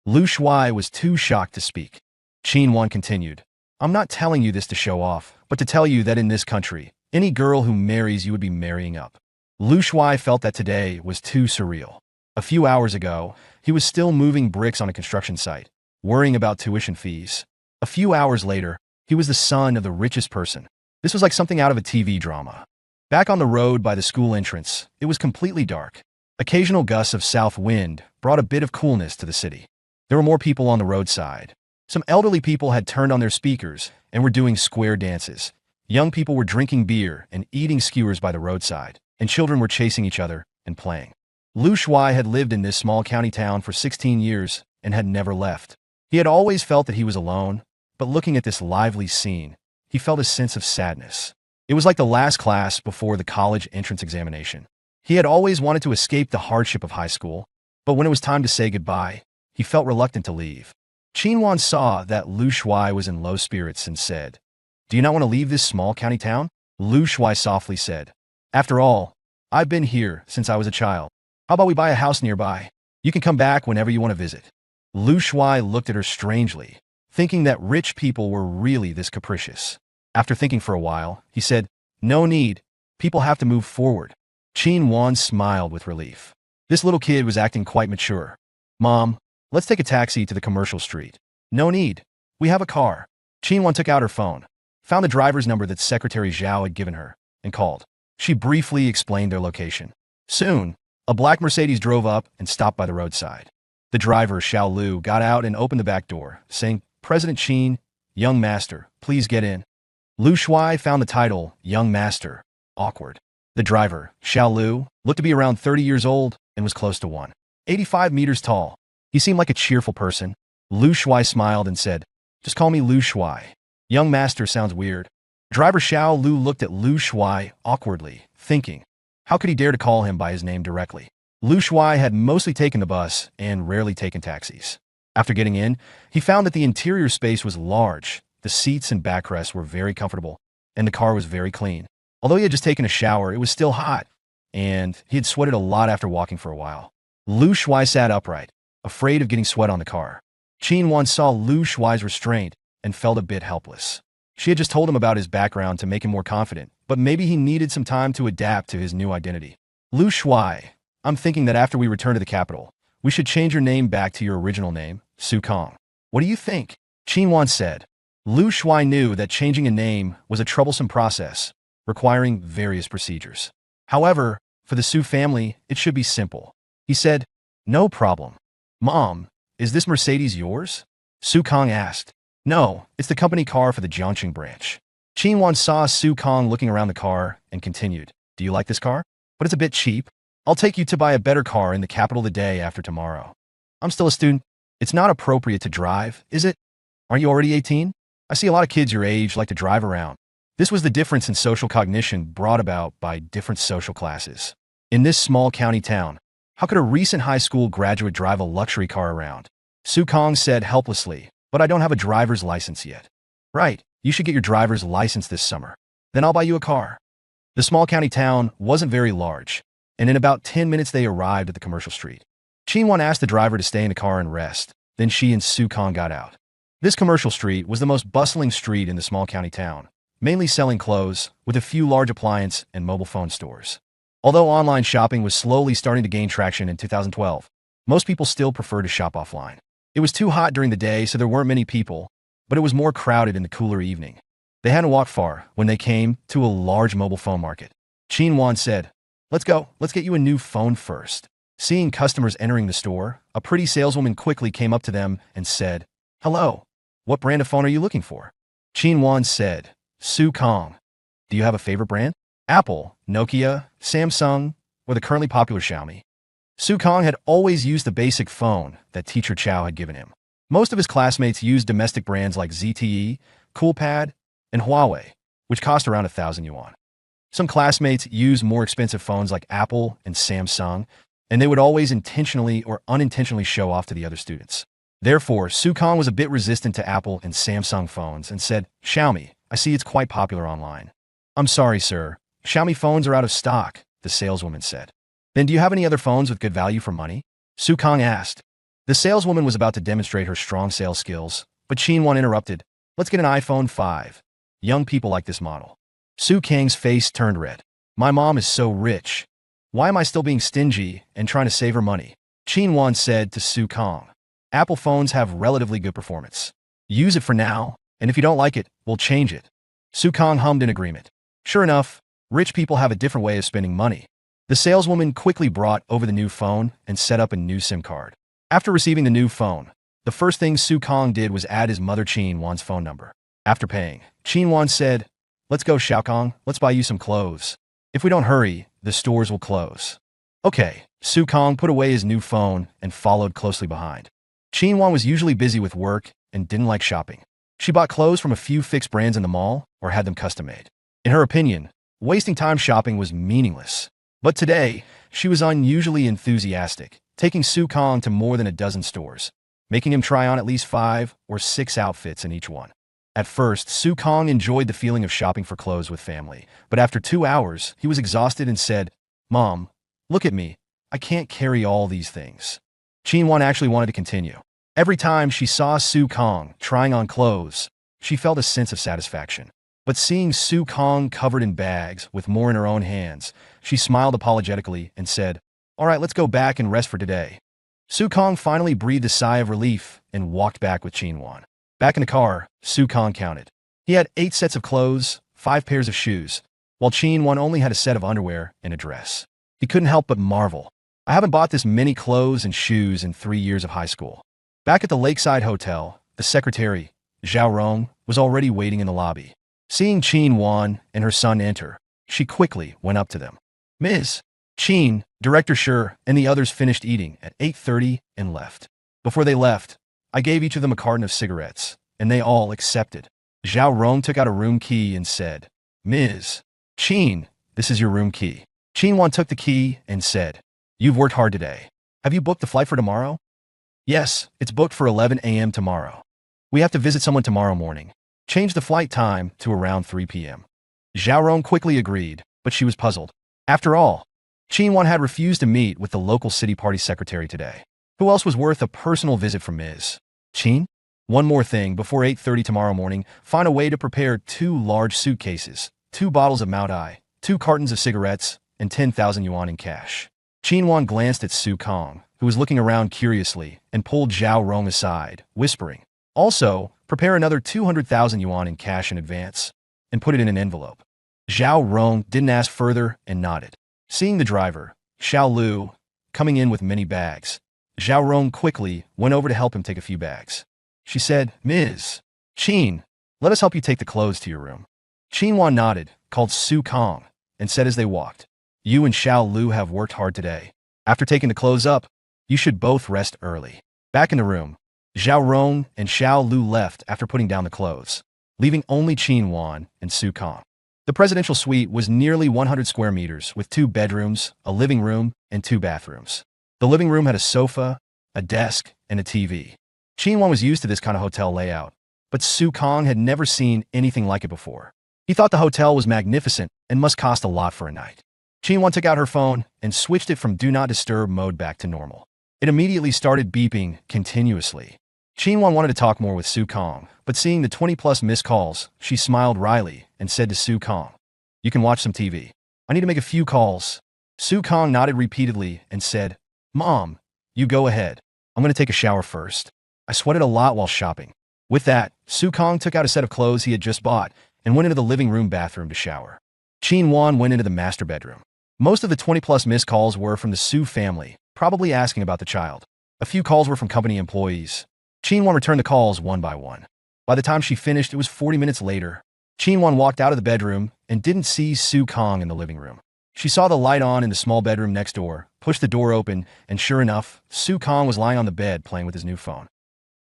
Lu Shuai was too shocked to speak. Qin Wan continued, I'm not telling you this to show off, but to tell you that in this country, any girl who marries you would be marrying up. Lu Shuai felt that today was too surreal. A few hours ago, he was still moving bricks on a construction site, worrying about tuition fees. A few hours later, he was the son of the richest person. This was like something out of a TV drama. Back on the road by the school entrance, it was completely dark. Occasional gusts of south wind brought a bit of coolness to the city. There were more people on the roadside. Some elderly people had turned on their speakers and were doing square dances. Young people were drinking beer and eating skewers by the roadside, and children were chasing each other and playing. Lu Shuai had lived in this small county town for 16 years and had never left. He had always felt that he was alone, but looking at this lively scene, he felt a sense of sadness. It was like the last class before the college entrance examination. He had always wanted to escape the hardship of high school, but when it was time to say goodbye, he felt reluctant to leave. Qin Wan saw that Lu Shuai was in low spirits and said, Do you not want to leave this small county town? Lu Shuai softly said, After all, I've been here since I was a child. How about we buy a house nearby? You can come back whenever you want to visit. Lu Shuai looked at her strangely, thinking that rich people were really this capricious. After thinking for a while, he said, No need. People have to move forward. Qin Wan smiled with relief. This little kid was acting quite mature. Mom, let's take a taxi to the commercial street. No need. We have a car. Qin Wan took out her phone, found the driver's number that Secretary Zhao had given her, and called. She briefly explained their location. Soon, a black Mercedes drove up and stopped by the roadside. The driver, Xiao Lu, got out and opened the back door, saying, President Qin, young master, please get in. Lu Shuai found the title, Young Master, awkward. The driver, Xiao Lu, looked to be around 30 years old and was close to 185 meters tall. He seemed like a cheerful person. Lu Shuai smiled and said, Just call me Lu Shuai. Young master sounds weird. Driver Xiao Lu looked at Lu Shuai awkwardly, thinking, how could he dare to call him by his name directly? Lu Shuai had mostly taken the bus and rarely taken taxis. After getting in, he found that the interior space was large, the seats and backrest were very comfortable, and the car was very clean. Although he had just taken a shower, it was still hot, and he had sweated a lot after walking for a while. Lu Shuai sat upright, afraid of getting sweat on the car. Qin Wan saw Lu Shuai's restraint and felt a bit helpless. She had just told him about his background to make him more confident, but maybe he needed some time to adapt to his new identity. Lu Shuai, I'm thinking that after we return to the capital, we should change your name back to your original name, Su Kong. What do you think? Qin Wan said. Lu Shuai knew that changing a name was a troublesome process, requiring various procedures. However, for the Su family, it should be simple. He said, No problem. Mom, is this Mercedes yours? Su Kong asked. No, it's the company car for the Jiangqing branch. Qin Wan saw Su Kong looking around the car and continued, Do you like this car? But it's a bit cheap. I'll take you to buy a better car in the capital the day after tomorrow. I'm still a student. It's not appropriate to drive, is it? Aren't you already 18? I see a lot of kids your age like to drive around. This was the difference in social cognition brought about by different social classes. In this small county town, how could a recent high school graduate drive a luxury car around? Su Kong said helplessly, But I don't have a driver's license yet. Right, you should get your driver's license this summer. Then I'll buy you a car. The small county town wasn't very large, and in about 10 minutes they arrived at the commercial street. Qin Wan asked the driver to stay in the car and rest, then she and Su Kong got out. This commercial street was the most bustling street in the small county town, mainly selling clothes, with a few large appliance and mobile phone stores. Although online shopping was slowly starting to gain traction in 2012, most people still prefer to shop offline. It was too hot during the day, so there weren't many people, but it was more crowded in the cooler evening. They hadn't walked far when they came to a large mobile phone market. Qin Wan said, Let's go, let's get you a new phone first. Seeing customers entering the store, a pretty saleswoman quickly came up to them and said, Hello, what brand of phone are you looking for? Qin Wan said, Su Kong. Do you have a favorite brand? Apple, Nokia, Samsung, or the currently popular Xiaomi? Su Kong had always used the basic phone that teacher Chow had given him. Most of his classmates used domestic brands like ZTE, Coolpad, and Huawei, which cost around 1,000 yuan. Some classmates used more expensive phones like Apple and Samsung, and they would always intentionally or unintentionally show off to the other students. Therefore, Su Kang was a bit resistant to Apple and Samsung phones and said, "Xiaomi, I see it's quite popular online." "I'm sorry, sir. Xiaomi phones are out of stock," the saleswoman said. "Then do you have any other phones with good value for money?" Su Kang asked. The saleswoman was about to demonstrate her strong sales skills, but Qin interrupted. "Let's get an iPhone 5. Young people like this model." Su Kang's face turned red. "My mom is so rich. Why am I still being stingy and trying to save her money?" Qin said to Su Kang. "Apple phones have relatively good performance. Use it for now, and if you don't like it, we'll change it." Su Kang hummed in agreement. Sure enough, rich people have a different way of spending money. The saleswoman quickly brought over the new phone and set up a new SIM card. After receiving the new phone, the first thing Su Kang did was add his mother Qin phone number. After paying, Qin said, "Let's go, Xiaokang. Let's buy you some clothes. If we don't hurry, the stores will close." Okay, Su Kang put away his new phone and followed closely behind. Qin was usually busy with work and didn't like shopping. She bought clothes from a few fixed brands in the mall or had them custom-made. In her opinion, wasting time shopping was meaningless. But today, she was unusually enthusiastic, taking Su Kang to more than a dozen stores, making him try on at least 5 or 6 outfits in each one. At first, Su Kang enjoyed the feeling of shopping for clothes with family, but after 2 hours, he was exhausted and said, "Mom, look at me. I can't carry all these things." Qin actually wanted to continue. Every time she saw Su Kang trying on clothes, she felt a sense of satisfaction. But seeing Su Kang covered in bags with more in her own hands, she smiled apologetically and said, "All right, let's go back and rest for today." Su Kang finally breathed a sigh of relief and walked back with Qin. Back in the car, Su Kang counted. He had 8 sets of clothes, 5 pairs of shoes, while Qin only had a set of underwear and a dress. He couldn't help but marvel. "I haven't bought this many clothes and shoes in 3 years of high school." Back at the Lakeside Hotel, the secretary, Zhao Rong, was already waiting in the lobby. Seeing Qin and her son enter, she quickly went up to them. "Ms. Qin, Director Shi, and the others finished eating at 8:30 and left. Before they left, I gave each of them a carton of cigarettes, and they all accepted." Zhao Rong took out a room key and said, "Ms. Qin, this is your room key." Qin took the key and said, "You've worked hard today. Have you booked the flight for tomorrow?" "Yes, it's booked for 11 a.m. tomorrow. We have to visit someone tomorrow morning. Change the flight time to around 3 p.m. Zhao Rong quickly agreed, but she was puzzled. After all, Qin had refused to meet with the local city party secretary today. Who else was worth a personal visit from Ms. Qin? One more thing, before 8:30 tomorrow morning, find a way to prepare 2 large suitcases, 2 bottles of Mount Ai, 2 cartons of cigarettes, and 10,000 yuan in cash." Qin glanced at Su Kang, who was looking around curiously, and pulled Zhao Rong aside, whispering, "Also, prepare another 200,000 yuan in cash in advance, and put it in an envelope." Zhao Rong didn't ask further and nodded. Seeing the driver, Xiao Lu, coming in with many bags, Zhao Rong quickly went over to help him take a few bags. She said, "Ms. Qin, let us help you take the clothes to your room." Qin nodded, called Su Kang, and said as they walked, "You and Xiao Lu have worked hard today. After taking the clothes up, you should both rest early." Back in the room, Zhao Rong and Xiao Lu left after putting down the clothes, leaving only Qin and Su Kang. The presidential suite was nearly 100 square meters with 2 bedrooms, a living room, and 2 bathrooms. The living room had a sofa, a desk, and a TV. Qin was used to this kind of hotel layout, but Su Kang had never seen anything like it before. He thought the hotel was magnificent and must cost a lot for a night. Qin took out her phone and switched it from Do Not Disturb mode back to normal. It immediately started beeping continuously. Qin wanted to talk more with Su Kang, but seeing the 20-plus missed calls, she smiled wryly and said to Su Kang, "You can watch some TV. I need to make a few calls." Su Kang nodded repeatedly and said, "Mom, you go ahead. I'm going to take a shower first. I sweated a lot while shopping." With that, Su Kang took out a set of clothes he had just bought and went into the living room bathroom to shower. Qin went into the master bedroom. Most of the 20-plus missed calls were from the Su family, probably asking about the child. A few calls were from company employees. Qin returned the calls one by one. By the time she finished, it was 40 minutes later. Qin walked out of the bedroom and didn't see Su Kang in the living room. She saw the light on in the small bedroom next door, pushed the door open, and sure enough, Su Kang was lying on the bed playing with his new phone.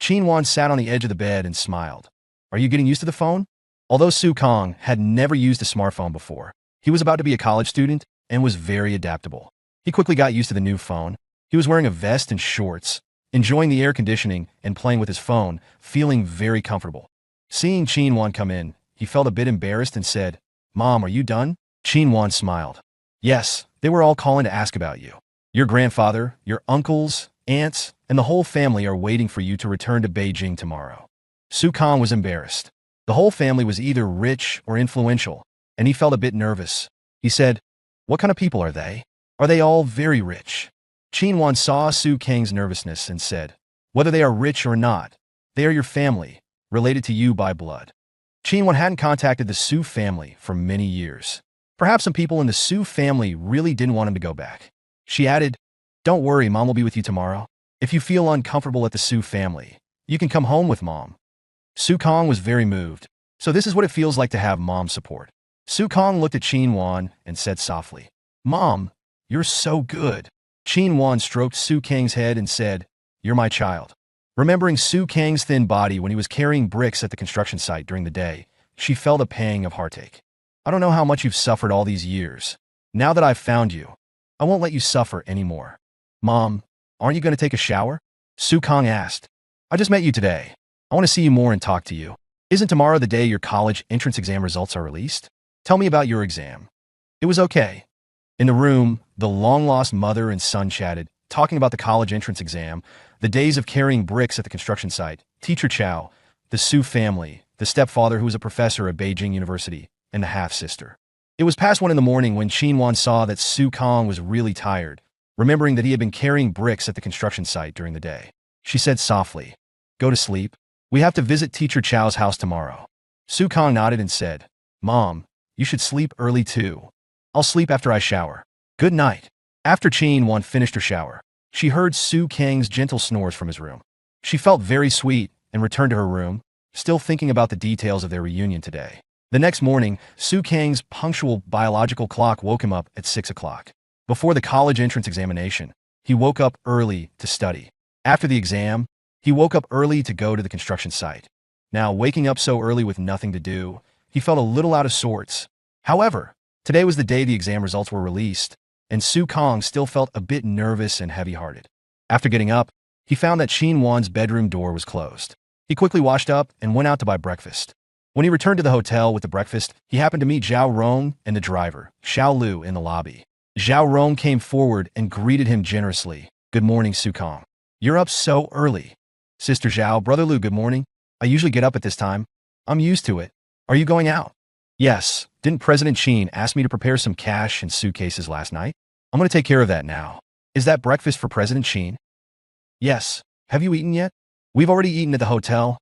Chin Wan sat on the edge of the bed and smiled. Are you getting used to the phone? Although Su Kong had never used a smartphone before, he was about to be a college student and was very adaptable. He quickly got used to the new phone. He was wearing a vest and shorts, enjoying the air conditioning and playing with his phone, feeling very comfortable. Seeing Chin Wan come in, he felt a bit embarrassed and said, Mom, are you done? Chin Wan smiled. Yes, they were all calling to ask about you. Your grandfather, your uncles, aunts, and the whole family are waiting for you to return to Beijing tomorrow. Su Kong was embarrassed. The whole family was either rich or influential, and he felt a bit nervous. He said, What kind of people are they? Are they all very rich? Chin Wan saw Su Kang's nervousness and said, Whether they are rich or not, they are your family, related to you by blood. Chin Wan hadn't contacted the Su family for many years. Perhaps some people in the Su family really didn't want him to go back. She added, Don't worry, Mom will be with you tomorrow. If you feel uncomfortable at the Su family, you can come home with Mom. Su Kong was very moved. So this is what it feels like to have Mom's support. Su Kong looked at Chin Wan and said softly, Mom, you're so good. Chin Wan stroked Su Kang's head and said, You're my child. Remembering Su Kang's thin body when he was carrying bricks at the construction site during the day, she felt a pang of heartache. I don't know how much you've suffered all these years. Now that I've found you, I won't let you suffer anymore. Mom, aren't you going to take a shower? Su Kong asked. I just met you today. I want to see you more and talk to you. Isn't tomorrow the day your college entrance exam results are released? Tell me about your exam. It was okay. In the room, the long-lost mother and son chatted, talking about the college entrance exam, the days of carrying bricks at the construction site, Teacher Chow, the Su family, the stepfather who was a professor at Beijing University, and the half-sister. It was past 1 in the morning when Chin Wan saw that Su Kong was really tired, remembering that he had been carrying bricks at the construction site during the day. She said softly, Go to sleep. We have to visit Teacher Chow's house tomorrow. Su Kong nodded and said, Mom, you should sleep early too. I'll sleep after I shower. Good night. After Chin Wan finished her shower, she heard Su Kang's gentle snores from his room. She felt very sweet and returned to her room, still thinking about the details of their reunion today. The next morning, Su Kang's punctual biological clock woke him up at 6 o'clock. Before the college entrance examination, he woke up early to study. After the exam, he woke up early to go to the construction site. Now, waking up so early with nothing to do, he felt a little out of sorts. However, today was the day the exam results were released, and Su Kong still felt a bit nervous and heavy-hearted. After getting up, he found that Chin Wan's bedroom door was closed. He quickly washed up and went out to buy breakfast. When he returned to the hotel with the breakfast, he happened to meet Zhao Rong and the driver, Xiao Lu, in the lobby. Zhao Rong came forward and greeted him generously. Good morning, Su Kong. You're up so early. Sister Zhao, Brother Lu, good morning. I usually get up at this time. I'm used to it. Are you going out? Yes. Didn't President Qin ask me to prepare some cash and suitcases last night? I'm going to take care of that now. Is that breakfast for President Qin? Yes. Have you eaten yet? We've already eaten at the hotel,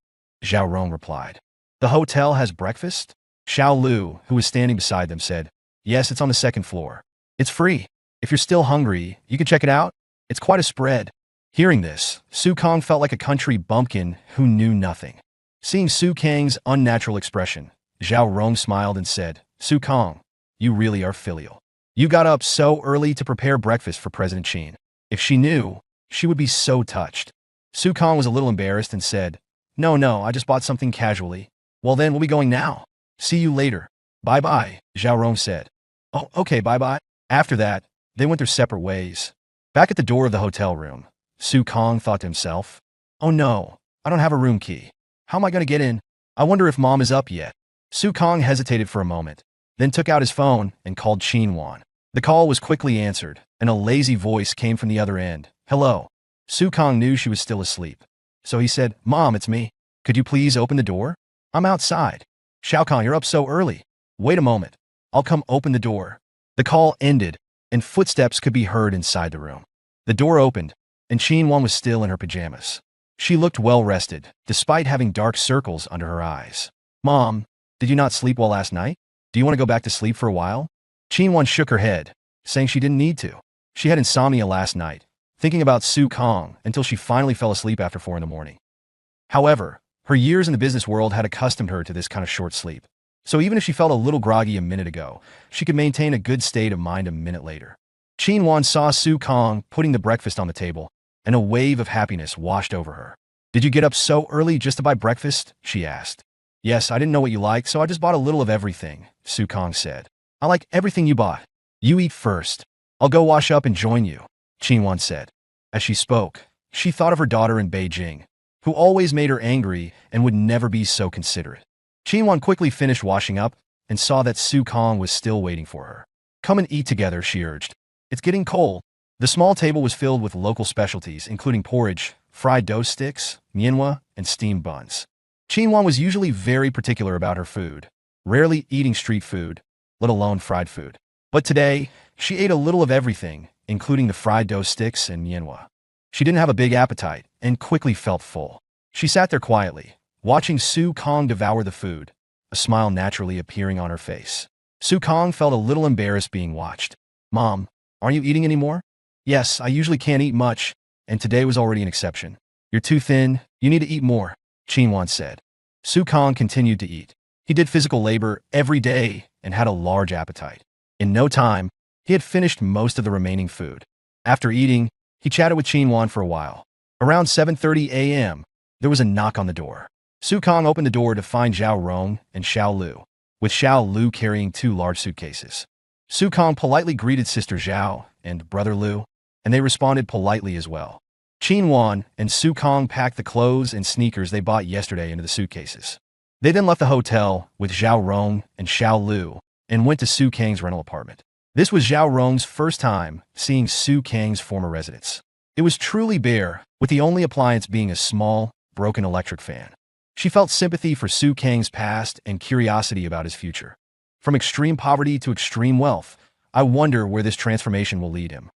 Zhao Rong replied. The hotel has breakfast? Xiao Lu, who was standing beside them, said, Yes, it's on the 2nd floor. It's free. If you're still hungry, you can check it out. It's quite a spread. Hearing this, Su Kong felt like a country bumpkin who knew nothing. Seeing Su Kang's unnatural expression, Zhao Rong smiled and said, Su Kong, you really are filial. You got up so early to prepare breakfast for President Qin. If she knew, she would be so touched. Su Kong was a little embarrassed and said, No, I just bought something casually. Well then, we'll be going now. See you later. Bye-bye, Zhao Rong said. Oh, okay, bye-bye. After that, they went their separate ways. Back at the door of the hotel room, Su Kong thought to himself, Oh no, I don't have a room key. How am I going to get in? I wonder if Mom is up yet. Su Kong hesitated for a moment, then took out his phone and called Chin Wan. The call was quickly answered, and a lazy voice came from the other end. Hello. Su Kong knew she was still asleep. So he said, Mom, it's me. Could you please open the door? I'm outside. Xiao Kong, you're up so early. Wait a moment. I'll come open the door. The call ended, and footsteps could be heard inside the room. The door opened, and Chin Wan was still in her pajamas. She looked well-rested, despite having dark circles under her eyes. Mom, did you not sleep well last night? Do you want to go back to sleep for a while? Chin Wan shook her head, saying she didn't need to. She had insomnia last night, thinking about Su Kong until she finally fell asleep after 4 in the morning. However, her years in the business world had accustomed her to this kind of short sleep. So even if she felt a little groggy a minute ago, she could maintain a good state of mind a minute later. Chin Wan saw Su Kong putting the breakfast on the table, and a wave of happiness washed over her. Did you get up so early just to buy breakfast? She asked. Yes, I didn't know what you liked, so I just bought a little of everything, Su Kang said. I like everything you bought. You eat first. I'll go wash up and join you, Qinwan said. As she spoke, she thought of her daughter in Beijing, who always made her angry and would never be so considerate. Qinwan quickly finished washing up and saw that Su Kang was still waiting for her. Come and eat together, she urged. It's getting cold. The small table was filled with local specialties, including porridge, fried dough sticks, mianhua, and steamed buns. Qinwan was usually very particular about her food, rarely eating street food, let alone fried food. But today, she ate a little of everything, including the fried dough sticks and mianhua. She didn't have a big appetite and quickly felt full. She sat there quietly, watching Su Kang devour the food, a smile naturally appearing on her face. Su Kang felt a little embarrassed being watched. Mom, aren't you eating anymore? Yes, I usually can't eat much, and today was already an exception. You're too thin, you need to eat more, Qinwan said. Su Kang continued to eat. He did physical labor every day and had a large appetite. In no time, he had finished most of the remaining food. After eating, he chatted with Qinwan for a while. Around 7:30 a.m., there was a knock on the door. Su Kang opened the door to find Zhao Rong and Xiao Lu, with Xiao Lu carrying 2 large suitcases. Su Kang politely greeted Sister Zhao and Brother Lu, and they responded politely as well. Qinwan and Su Kang packed the clothes and sneakers they bought yesterday into the suitcases. They then left the hotel with Zhao Rong and Xiao Lu and went to Su Kang's rental apartment. This was Zhao Rong's first time seeing Su Kang's former residence. It was truly bare, with the only appliance being a small, broken electric fan. She felt sympathy for Su Kang's past and curiosity about his future. From extreme poverty to extreme wealth, I wonder where this transformation will lead him.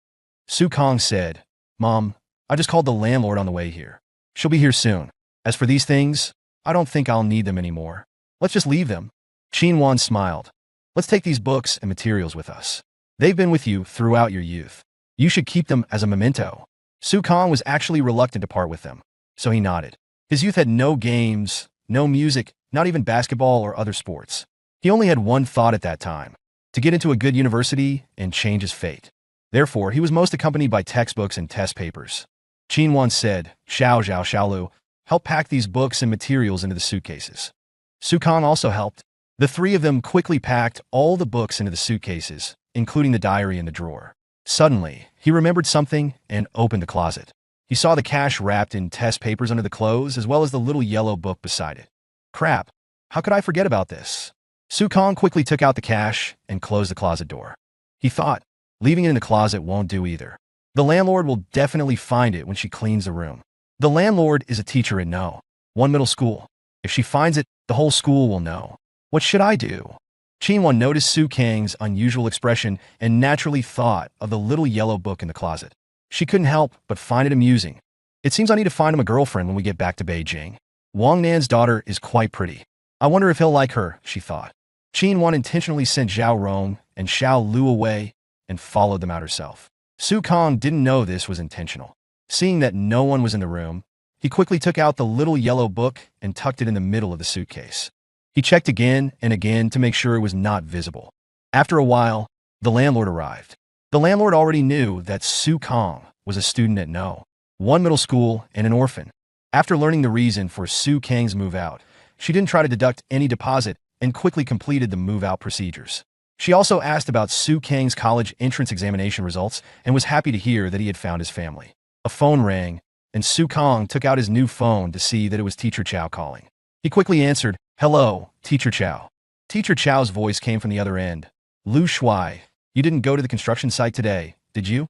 Su Kang said, Mom, I just called the landlord on the way here. She'll be here soon. As for these things, I don't think I'll need them anymore. Let's just leave them. Qinwan smiled. Let's take these books and materials with us. They've been with you throughout your youth. You should keep them as a memento. Su Kang was actually reluctant to part with them, so he nodded. His youth had no games, no music, not even basketball or other sports. He only had one thought at that time, to get into a good university and change his fate. Therefore, he was most accompanied by textbooks and test papers. Qinwan said, Xiao Lu, help pack these books and materials into the suitcases. Su Kang also helped. The 3 of them quickly packed all the books into the suitcases, including the diary in the drawer. Suddenly, he remembered something and opened the closet. He saw the cash wrapped in test papers under the clothes as well as the little yellow book beside it. Crap, how could I forget about this? Su Kang quickly took out the cash and closed the closet door. He thought, leaving it in the closet won't do either. The landlord will definitely find it when she cleans the room. The landlord is a teacher at one middle school. If she finds it, the whole school will know. What should I do? Qinwan noticed Su Kang's unusual expression and naturally thought of the little yellow book in the closet. She couldn't help but find it amusing. It seems I need to find him a girlfriend when we get back to Beijing. Wang Nan's daughter is quite pretty. I wonder if he'll like her, she thought. Qinwan intentionally sent Zhao Rong and Xiao Lu away and followed them out herself. Su Kang didn't know this was intentional. Seeing that no one was in the room, he quickly took out the little yellow book and tucked it in the middle of the suitcase. He checked again and again to make sure it was not visible. After a while, the landlord arrived. The landlord already knew that Su Kang was a student at one middle school and an orphan. After learning the reason for Su Kang's move out, she didn't try to deduct any deposit and quickly completed the move-out procedures. She also asked about Su Kang's college entrance examination results and was happy to hear that he had found his family. A phone rang, and Su Kang took out his new phone to see that it was Teacher Chow calling. He quickly answered, Hello, Teacher Chow. Teacher Chow's voice came from the other end. Lu Shuai, you didn't go to the construction site today, did you?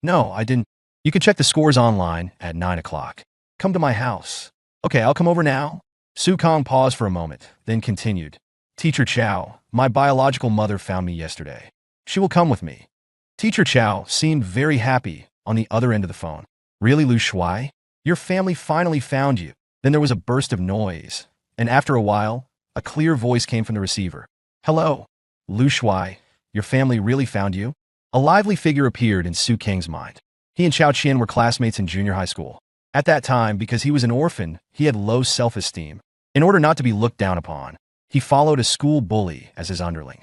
No, I didn't. You can check the scores online at 9 o'clock. Come to my house. Okay, I'll come over now. Su Kang paused for a moment, then continued. Teacher Chow, my biological mother found me yesterday. She will come with me. Teacher Chow seemed very happy on the other end of the phone. Really, Lu Shuai? Your family finally found you. Then there was a burst of noise, and after a while, a clear voice came from the receiver. Hello, Lu Shuai, your family really found you? A lively figure appeared in Su Kang's mind. He and Chao Qian were classmates in junior high school. At that time, because he was an orphan, he had low self-esteem. In order not to be looked down upon, he followed a school bully as his underling.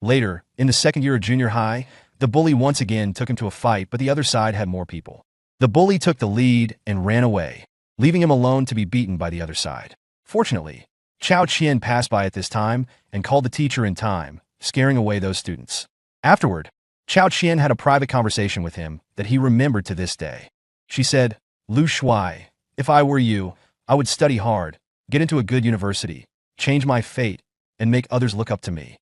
Later, in the second year of junior high, the bully once again took him to a fight, but the other side had more people. The bully took the lead and ran away, leaving him alone to be beaten by the other side. Fortunately, Chao Qian passed by at this time and called the teacher in time, scaring away those students. Afterward, Chao Qian had a private conversation with him that he remembered to this day. She said, "Lu Shuai, if I were you, I would study hard, get into a good university, change my fate, and make others look up to me."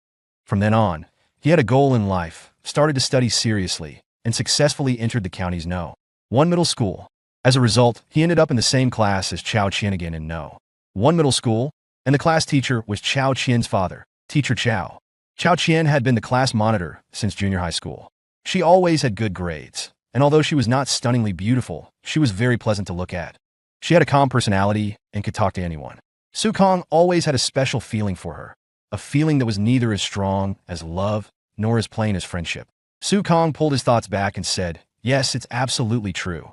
From then on, he had a goal in life, started to study seriously, and successfully entered the county's No. 1 middle school. As a result, he ended up in the same class as Chao Qian again in No. 1 middle school, and the class teacher was Chao Qian's father, Teacher Chao. Chao Qian had been the class monitor since junior high school. She always had good grades, and although she was not stunningly beautiful, she was very pleasant to look at. She had a calm personality and could talk to anyone. Su Kong always had a special feeling for her, a feeling that was neither as strong as love nor as plain as friendship. Su Kong pulled his thoughts back and said, "Yes, it's absolutely true.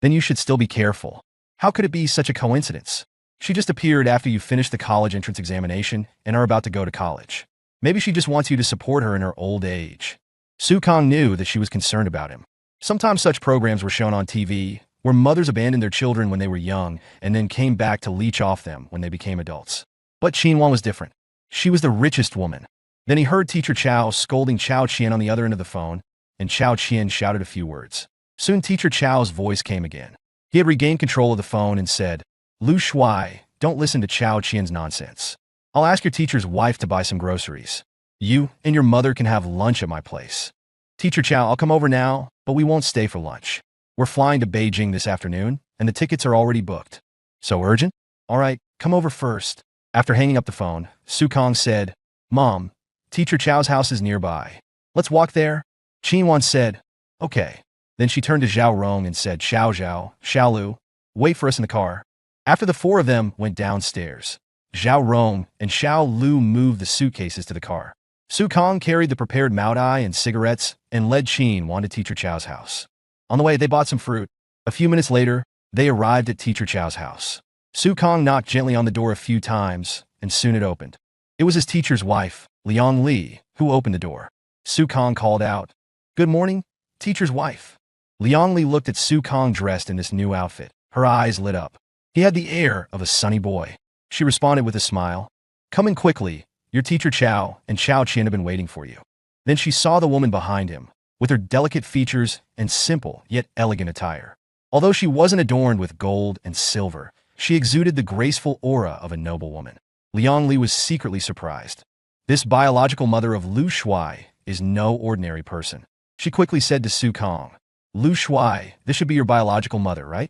Then you should still be careful. How could it be such a coincidence? She just appeared after you finished the college entrance examination and are about to go to college. Maybe she just wants you to support her in her old age." Su Kong knew that she was concerned about him. Sometimes such programs were shown on TV, where mothers abandoned their children when they were young and then came back to leech off them when they became adults. But Qinwan was different. She was the richest woman. Then he heard Teacher Chao scolding Chao Qian on the other end of the phone, and Chao Qian shouted a few words. Soon Teacher Chao's voice came again. He had regained control of the phone and said, "Lu Shuai, don't listen to Chao Qian's nonsense. I'll ask your teacher's wife to buy some groceries. You and your mother can have lunch at my place. Teacher Chao, I'll come over now, but we won't stay for lunch. We're flying to Beijing this afternoon, and the tickets are already booked." "So urgent? All right, come over first." After hanging up the phone, Su Kong said, "Mom, Teacher Chao's house is nearby. Let's walk there." Qinwan said, "Okay." Then she turned to Zhao Rong and said, "Xiao Zhao, Xiao Lu, wait for us in the car." After the four of them went downstairs, Zhao Rong and Xiao Lu moved the suitcases to the car. Su Kong carried the prepared Mao Dai and cigarettes and led Qinwan to Teacher Chao's house. On the way, they bought some fruit. A few minutes later, they arrived at Teacher Chao's house. Su Kong knocked gently on the door a few times, and soon it opened. It was his teacher's wife, Liang Li, who opened the door. Su Kong called out, "Good morning, teacher's wife." Liang Li looked at Su Kong dressed in this new outfit. Her eyes lit up. He had the air of a sunny boy. She responded with a smile, "Come in quickly. Your teacher Chao and Chao Qian have been waiting for you." Then she saw the woman behind him, with her delicate features and simple yet elegant attire. Although she wasn't adorned with gold and silver, she exuded the graceful aura of a noble woman. Liang Li was secretly surprised. This biological mother of Lu Shuai is no ordinary person. She quickly said to Su Kong, "Lu Shuai, this should be your biological mother, right?"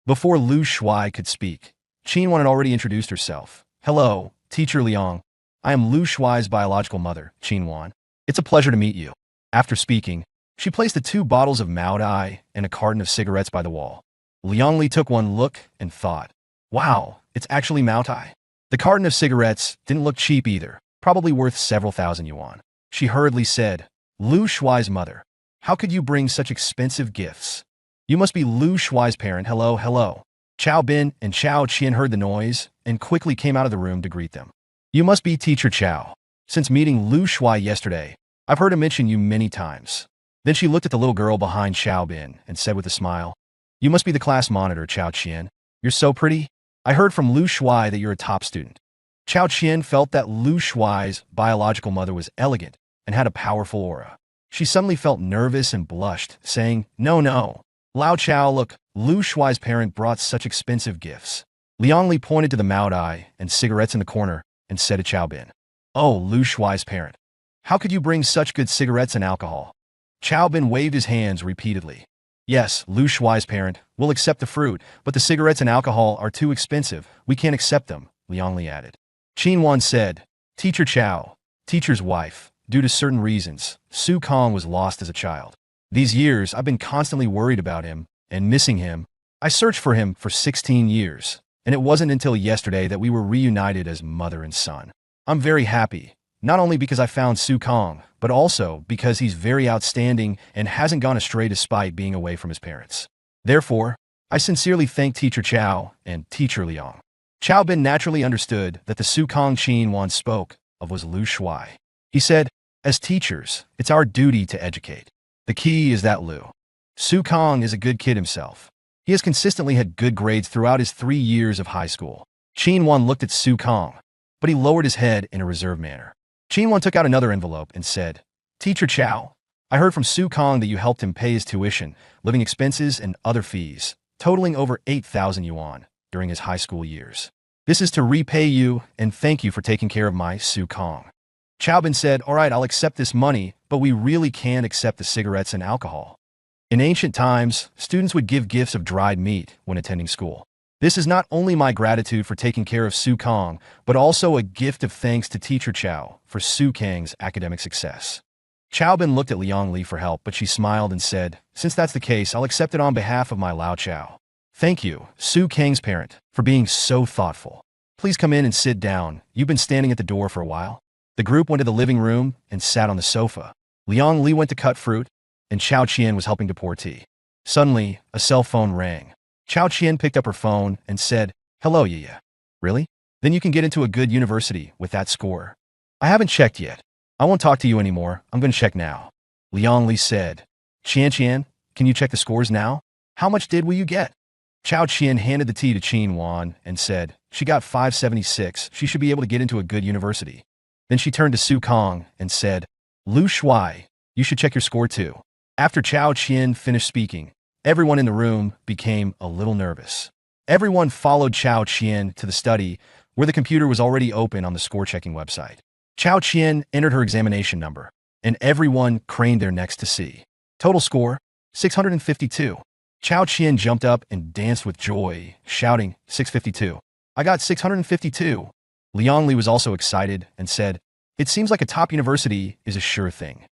Before Lu Shuai could speak, Qinwan had already introduced herself. "Hello, Teacher Liang. I am Lu Shuai's biological mother, Qinwan. It's a pleasure to meet you." After speaking, she placed the 2 bottles of Mao Dai and a carton of cigarettes by the wall. Liang Li took one look and thought, "Wow, it's actually Mao Dai." The carton of cigarettes didn't look cheap either, probably worth several thousand yuan. She hurriedly said, "Lu Shuai's mother, how could you bring such expensive gifts? You must be Lu Shuai's parent. Hello, hello." Chao Bin and Chao Qian heard the noise and quickly came out of the room to greet them. "You must be Teacher Chao. Since meeting Lu Shuai yesterday, I've heard him mention you many times." Then she looked at the little girl behind Chao Bin and said with a smile, "You must be the class monitor, Chao Qian. You're so pretty. I heard from Lu Shuai that you're a top student." Chao Qian felt that Lu Shuai's biological mother was elegant and had a powerful aura. She suddenly felt nervous and blushed, saying, No, Lao Chao, look, Lu Shuai's parent brought such expensive gifts." Liang Li pointed to the Mao Dai and cigarettes in the corner and said to Chao Bin, "Oh, Lu Shuai's parent. How could you bring such good cigarettes and alcohol?" Chao Bin waved his hands repeatedly. "Yes, Lu Shuai's parent will accept the fruit, but the cigarettes and alcohol are too expensive. We can't accept them," Liang Li added. Qinwan said, "Teacher Chao, teacher's wife, due to certain reasons, Su Kong was lost as a child. These years, I've been constantly worried about him and missing him. I searched for him for 16 years, and it wasn't until yesterday that we were reunited as mother and son. I'm very happy, not only because I found Su Kong, but also because he's very outstanding and hasn't gone astray despite being away from his parents. Therefore, I sincerely thank Teacher Chao and Teacher Liang." Chao Bin naturally understood that the Su Kong Qinwan spoke of was Lu Shuai. He said, "As teachers, it's our duty to educate. The key is that Lu Su Kong is a good kid himself. He has consistently had good grades throughout his 3 years of high school. Qin looked at Su Kong, but he lowered his head in a reserved manner. Qin took out another envelope and said, Teacher Chow, I heard from Su Kong that you helped him pay his tuition, living expenses, and other fees, totaling over 8,000 yuan during his high school years. This is to repay you and thank you for taking care of my Su Kong. Chow Bin said, all right, I'll accept this money, but we really can't accept the cigarettes and alcohol. In ancient times, students would give gifts of dried meat when attending school. This is not only my gratitude for taking care of Su Kong, but also a gift of thanks to Teacher Chow for Su Kang's academic success. Chow Bin looked at Liang Li for help, but she smiled and said, since that's the case, I'll accept it on behalf of my Lao Chow. Thank you, Su Kang's parent, for being so thoughtful. Please come in and sit down. You've been standing at the door for a while. The group went to the living room and sat on the sofa. Liang Li went to cut fruit, and Chao Qian was helping to pour tea. Suddenly, a cell phone rang. Chao Qian picked up her phone and said, hello, Yaya. Really? Then you can get into a good university with that score. I haven't checked yet. I won't talk to you anymore. I'm going to check now. Liang Li said, Qian, can you check the scores now? How much will you get? Chao Qian handed the tea to Qin and said, she got 576. She should be able to get into a good university. Then she turned to Su Kong and said, Lu Shuai, you should check your score too. After Chao Qian finished speaking, everyone in the room became a little nervous. Everyone followed Chao Qian to the study, where the computer was already open on the score-checking website. Chao Qian entered her examination number, and everyone craned their necks to see. Total score, 652. Chao Qian jumped up and danced with joy, shouting, 652. I got 652. Liang Li was also excited and said, it seems like a top university is a sure thing.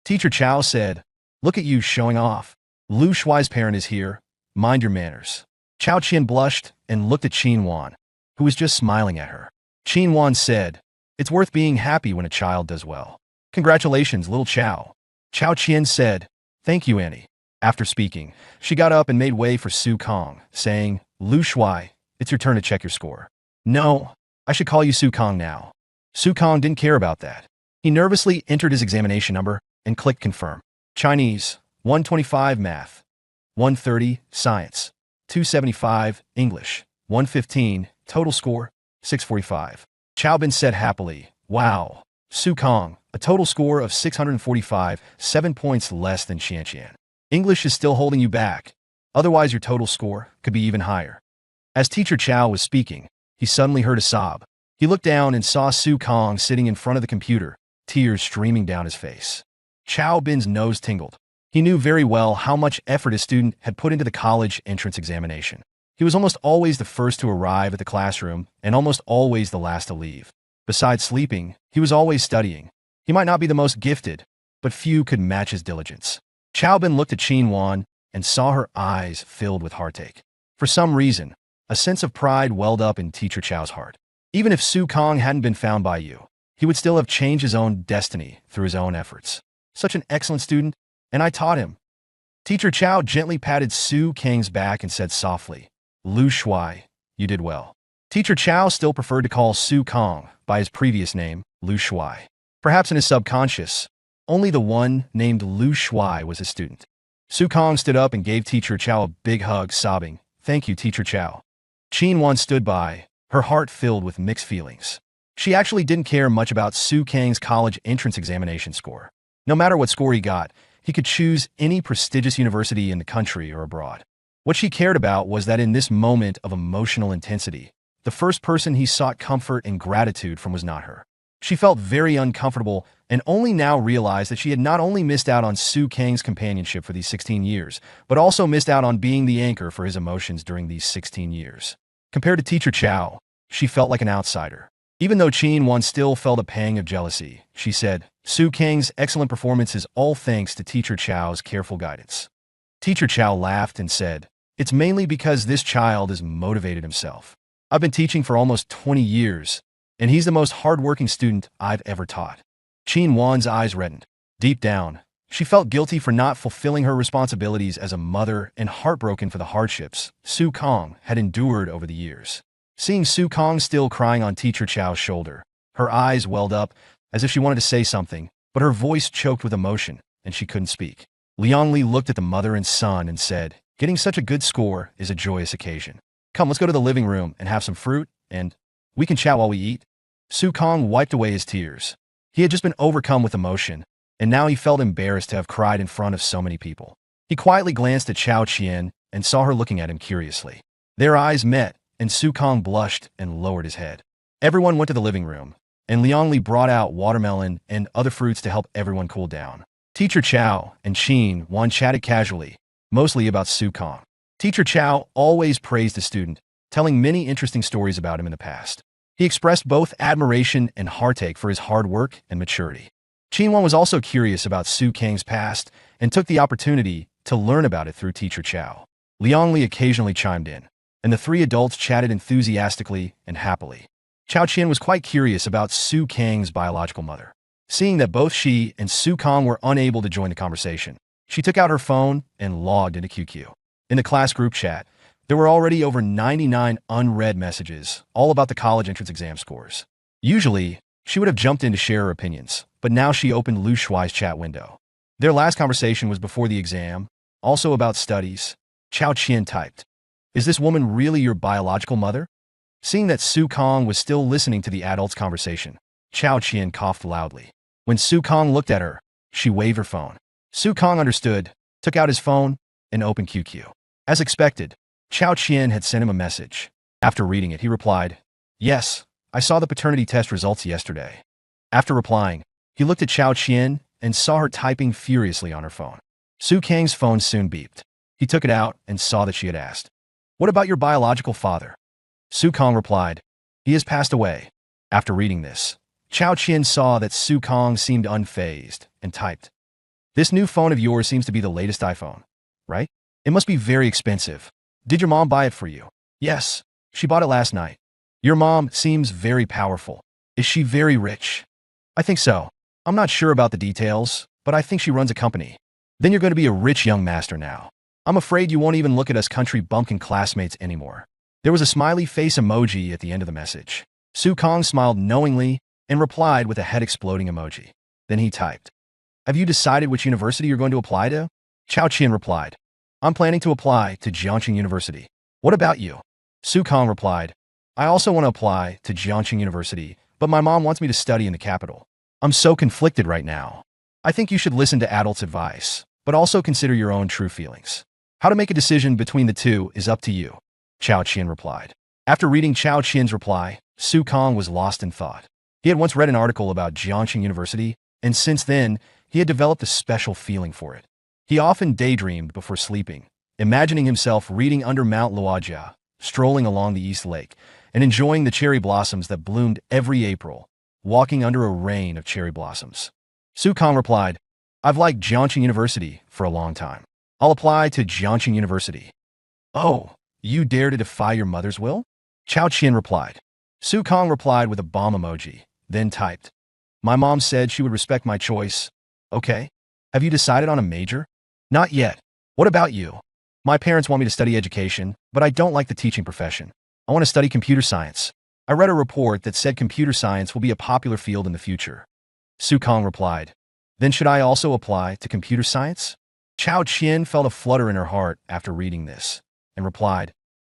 Teacher Chow said, look at you showing off. Lu Shuai's parent is here. Mind your manners. Chao Qian blushed and looked at Qin, who was just smiling at her. Qin said, it's worth being happy when a child does well. Congratulations, little Chow. Chao Qian said, thank you, Annie. After speaking, she got up and made way for Su Kong, saying, Lu Shuai, it's your turn to check your score. No, I should call you Su Kong now. Su Kong didn't care about that. He nervously entered his examination number and clicked confirm. Chinese, 125 math, 130 science, 275 English, 115 total score, 645. Chow Bin said happily, wow, Su Kong, a total score of 645, 7 points less than Qian. English is still holding you back. Otherwise, your total score could be even higher. As Teacher Chow was speaking, he suddenly heard a sob. He looked down and saw Su Kong sitting in front of the computer, tears streaming down his face. Chow Bin's nose tingled. He knew very well how much effort his student had put into the college entrance examination. He was almost always the first to arrive at the classroom and almost always the last to leave. Besides sleeping, he was always studying. He might not be the most gifted, but few could match his diligence. Chow Bin looked at Qin and saw her eyes filled with heartache. For some reason, a sense of pride welled up in Teacher Chow's heart. Even if Su Kong hadn't been found by you, he would still have changed his own destiny through his own efforts. Such an excellent student, and I taught him. Teacher Chow gently patted Su Kang's back and said softly, Lu Shuai, you did well. Teacher Chow still preferred to call Su Kong by his previous name, Lu Shuai. Perhaps in his subconscious, only the one named Lu Shuai was his student. Su Kong stood up and gave Teacher Chow a big hug, sobbing, thank you, Teacher Chow. Qin stood by, her heart filled with mixed feelings. She actually didn't care much about Su Kang's college entrance examination score. No matter what score he got, he could choose any prestigious university in the country or abroad. What she cared about was that in this moment of emotional intensity, the first person he sought comfort and gratitude from was not her. She felt very uncomfortable and only now realized that she had not only missed out on Su Kang's companionship for these 16 years, but also missed out on being the anchor for his emotions during these 16 years. Compared to Teacher Chow, she felt like an outsider. Even though Qin still felt a pang of jealousy, she said, Su Kang's excellent performance is all thanks to Teacher Chow's careful guidance. Teacher Chow laughed and said, it's mainly because this child is motivated himself. I've been teaching for almost 20 years, and he's the most hardworking student I've ever taught. Qin's eyes reddened. Deep down, she felt guilty for not fulfilling her responsibilities as a mother and heartbroken for the hardships Su Kong had endured over the years. Seeing Su Kong still crying on Teacher Chow's shoulder, her eyes welled up as if she wanted to say something, but her voice choked with emotion, and she couldn't speak. Liang Li looked at the mother and son and said, Getting such a good score is a joyous occasion. Come, let's go to the living room and have some fruit, and we can chat while we eat. Su Kong wiped away his tears. He had just been overcome with emotion, and now he felt embarrassed to have cried in front of so many people. He quietly glanced at Chao Qian and saw her looking at him curiously. Their eyes met, and Su Kong blushed and lowered his head. Everyone went to the living room, and Liang Li brought out watermelon and other fruits to help everyone cool down. Teacher Chao and Qin Wan chatted casually, mostly about Su Kong. Teacher Chao always praised the student, telling many interesting stories about him in the past. He expressed both admiration and heartache for his hard work and maturity. Qin Wan was also curious about Su Kang's past and took the opportunity to learn about it through Teacher Chao. Liang Li occasionally chimed in, and the three adults chatted enthusiastically and happily. Chao Qian was quite curious about Su Kang's biological mother. Seeing that both she and Su Kong were unable to join the conversation, she took out her phone and logged into QQ. In the class group chat, there were already over 99 unread messages, all about the college entrance exam scores. Usually, she would have jumped in to share her opinions, but now she opened Lu Shuai's chat window. Their last conversation was before the exam, also about studies. Chao Qian typed, "Is this woman really your biological mother?" Seeing that Su Kong was still listening to the adults' conversation, Chao Qian coughed loudly. When Su Kong looked at her, she waved her phone. Su Kong understood, took out his phone, and opened QQ. As expected, Chao Qian had sent him a message. After reading it, he replied, "Yes, I saw the paternity test results yesterday." After replying, he looked at Chao Qian and saw her typing furiously on her phone. Su Kang's phone soon beeped. He took it out and saw that she had asked, "What about your biological father?" Su Kong replied, "He has passed away." After reading this, Chao Qian saw that Su Kong seemed unfazed and typed, "This new phone of yours seems to be the latest iPhone, right? It must be very expensive. Did your mom buy it for you?" "Yes, she bought it last night." "Your mom seems very powerful. Is she very rich?" "I think so. I'm not sure about the details, but I think she runs a company." "Then you're going to be a rich young master now. I'm afraid you won't even look at us country bumpkin classmates anymore." There was a smiley face emoji at the end of the message. Su Kong smiled knowingly and replied with a head-exploding emoji. Then he typed, "Have you decided which university you're going to apply to?" Chao Qian replied, "I'm planning to apply to Jiangqing University." "What about you?" Su Kong replied, "I also want to apply to Jiangqing University, but my mom wants me to study in the capital. I'm so conflicted right now. I think you should listen to adults' advice, but also consider your own true feelings. How to make a decision between the two is up to you," Chao Qian replied. After reading Chao Qian's reply, Su Kong was lost in thought. He had once read an article about Jiangqing University, and since then, he had developed a special feeling for it. He often daydreamed before sleeping, imagining himself reading under Mount Luojia, strolling along the East Lake, and enjoying the cherry blossoms that bloomed every April, walking under a rain of cherry blossoms. Su Kong replied, "I've liked Jiangqing University for a long time. I'll apply to Jiangqing University." "Oh, you dare to defy your mother's will?" Chao Qian replied. Su Kong replied with a bomb emoji, then typed, "My mom said she would respect my choice. Okay. Have you decided on a major?" "Not yet. What about you?" "My parents want me to study education, but I don't like the teaching profession. I want to study computer science. I read a report that said computer science will be a popular field in the future." Su Kong replied, "Then should I also apply to computer science?" Chao Qian felt a flutter in her heart after reading this, and replied,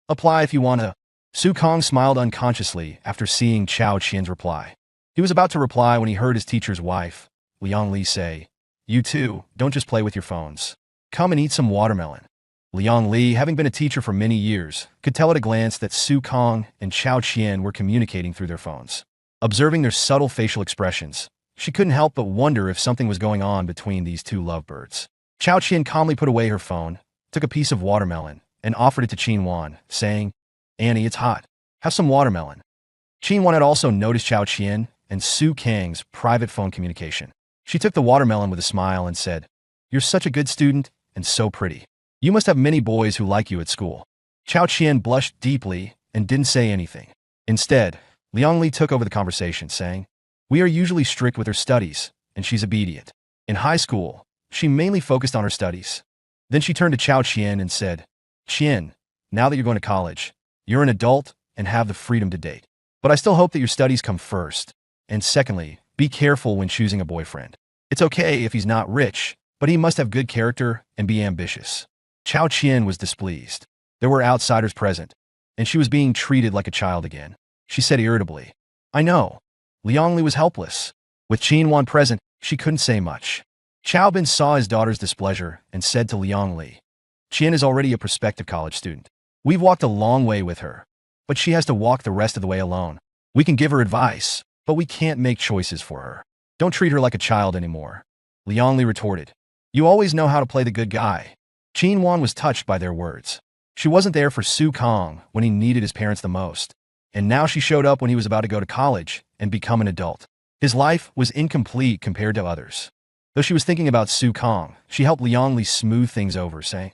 "Apply if you want to." Su Kong smiled unconsciously after seeing Chao Qian's reply. He was about to reply when he heard his teacher's wife, Liang Li, say, "You too, don't just play with your phones. Come and eat some watermelon." Liang Li, having been a teacher for many years, could tell at a glance that Su Kong and Chao Qian were communicating through their phones. Observing their subtle facial expressions, she couldn't help but wonder if something was going on between these two lovebirds. Chao Qian calmly put away her phone, took a piece of watermelon, and offered it to Qin Wan, saying, "Annie, it's hot. Have some watermelon." Qin Wan had also noticed Chao Qian and Su Kang's private phone communication. She took the watermelon with a smile and said, "You're such a good student and so pretty. You must have many boys who like you at school." Chao Qian blushed deeply and didn't say anything. Instead, Liang Li took over the conversation, saying, "We are usually strict with her studies, and she's obedient. In high school, she mainly focused on her studies." Then she turned to Chao Qian and said, "Qian, now that you're going to college, you're an adult and have the freedom to date. But I still hope that your studies come first. And secondly, be careful when choosing a boyfriend. It's okay if he's not rich, but he must have good character and be ambitious." Chao Qian was displeased. There were outsiders present, and she was being treated like a child again. She said irritably, I know. Liang Li was helpless. With Qin Wan present, she couldn't say much. Chao Bin saw his daughter's displeasure and said to Liang Li, Qian is already a prospective college student. We've walked a long way with her, but she has to walk the rest of the way alone. We can give her advice, but we can't make choices for her. Don't treat her like a child anymore. Liang Li retorted, You always know how to play the good guy. Qin Wan was touched by their words. She wasn't there for Su Kong when he needed his parents the most, and now she showed up when he was about to go to college and become an adult. His life was incomplete compared to others. Though she was thinking about Su Kong, she helped Liang Li smooth things over, saying,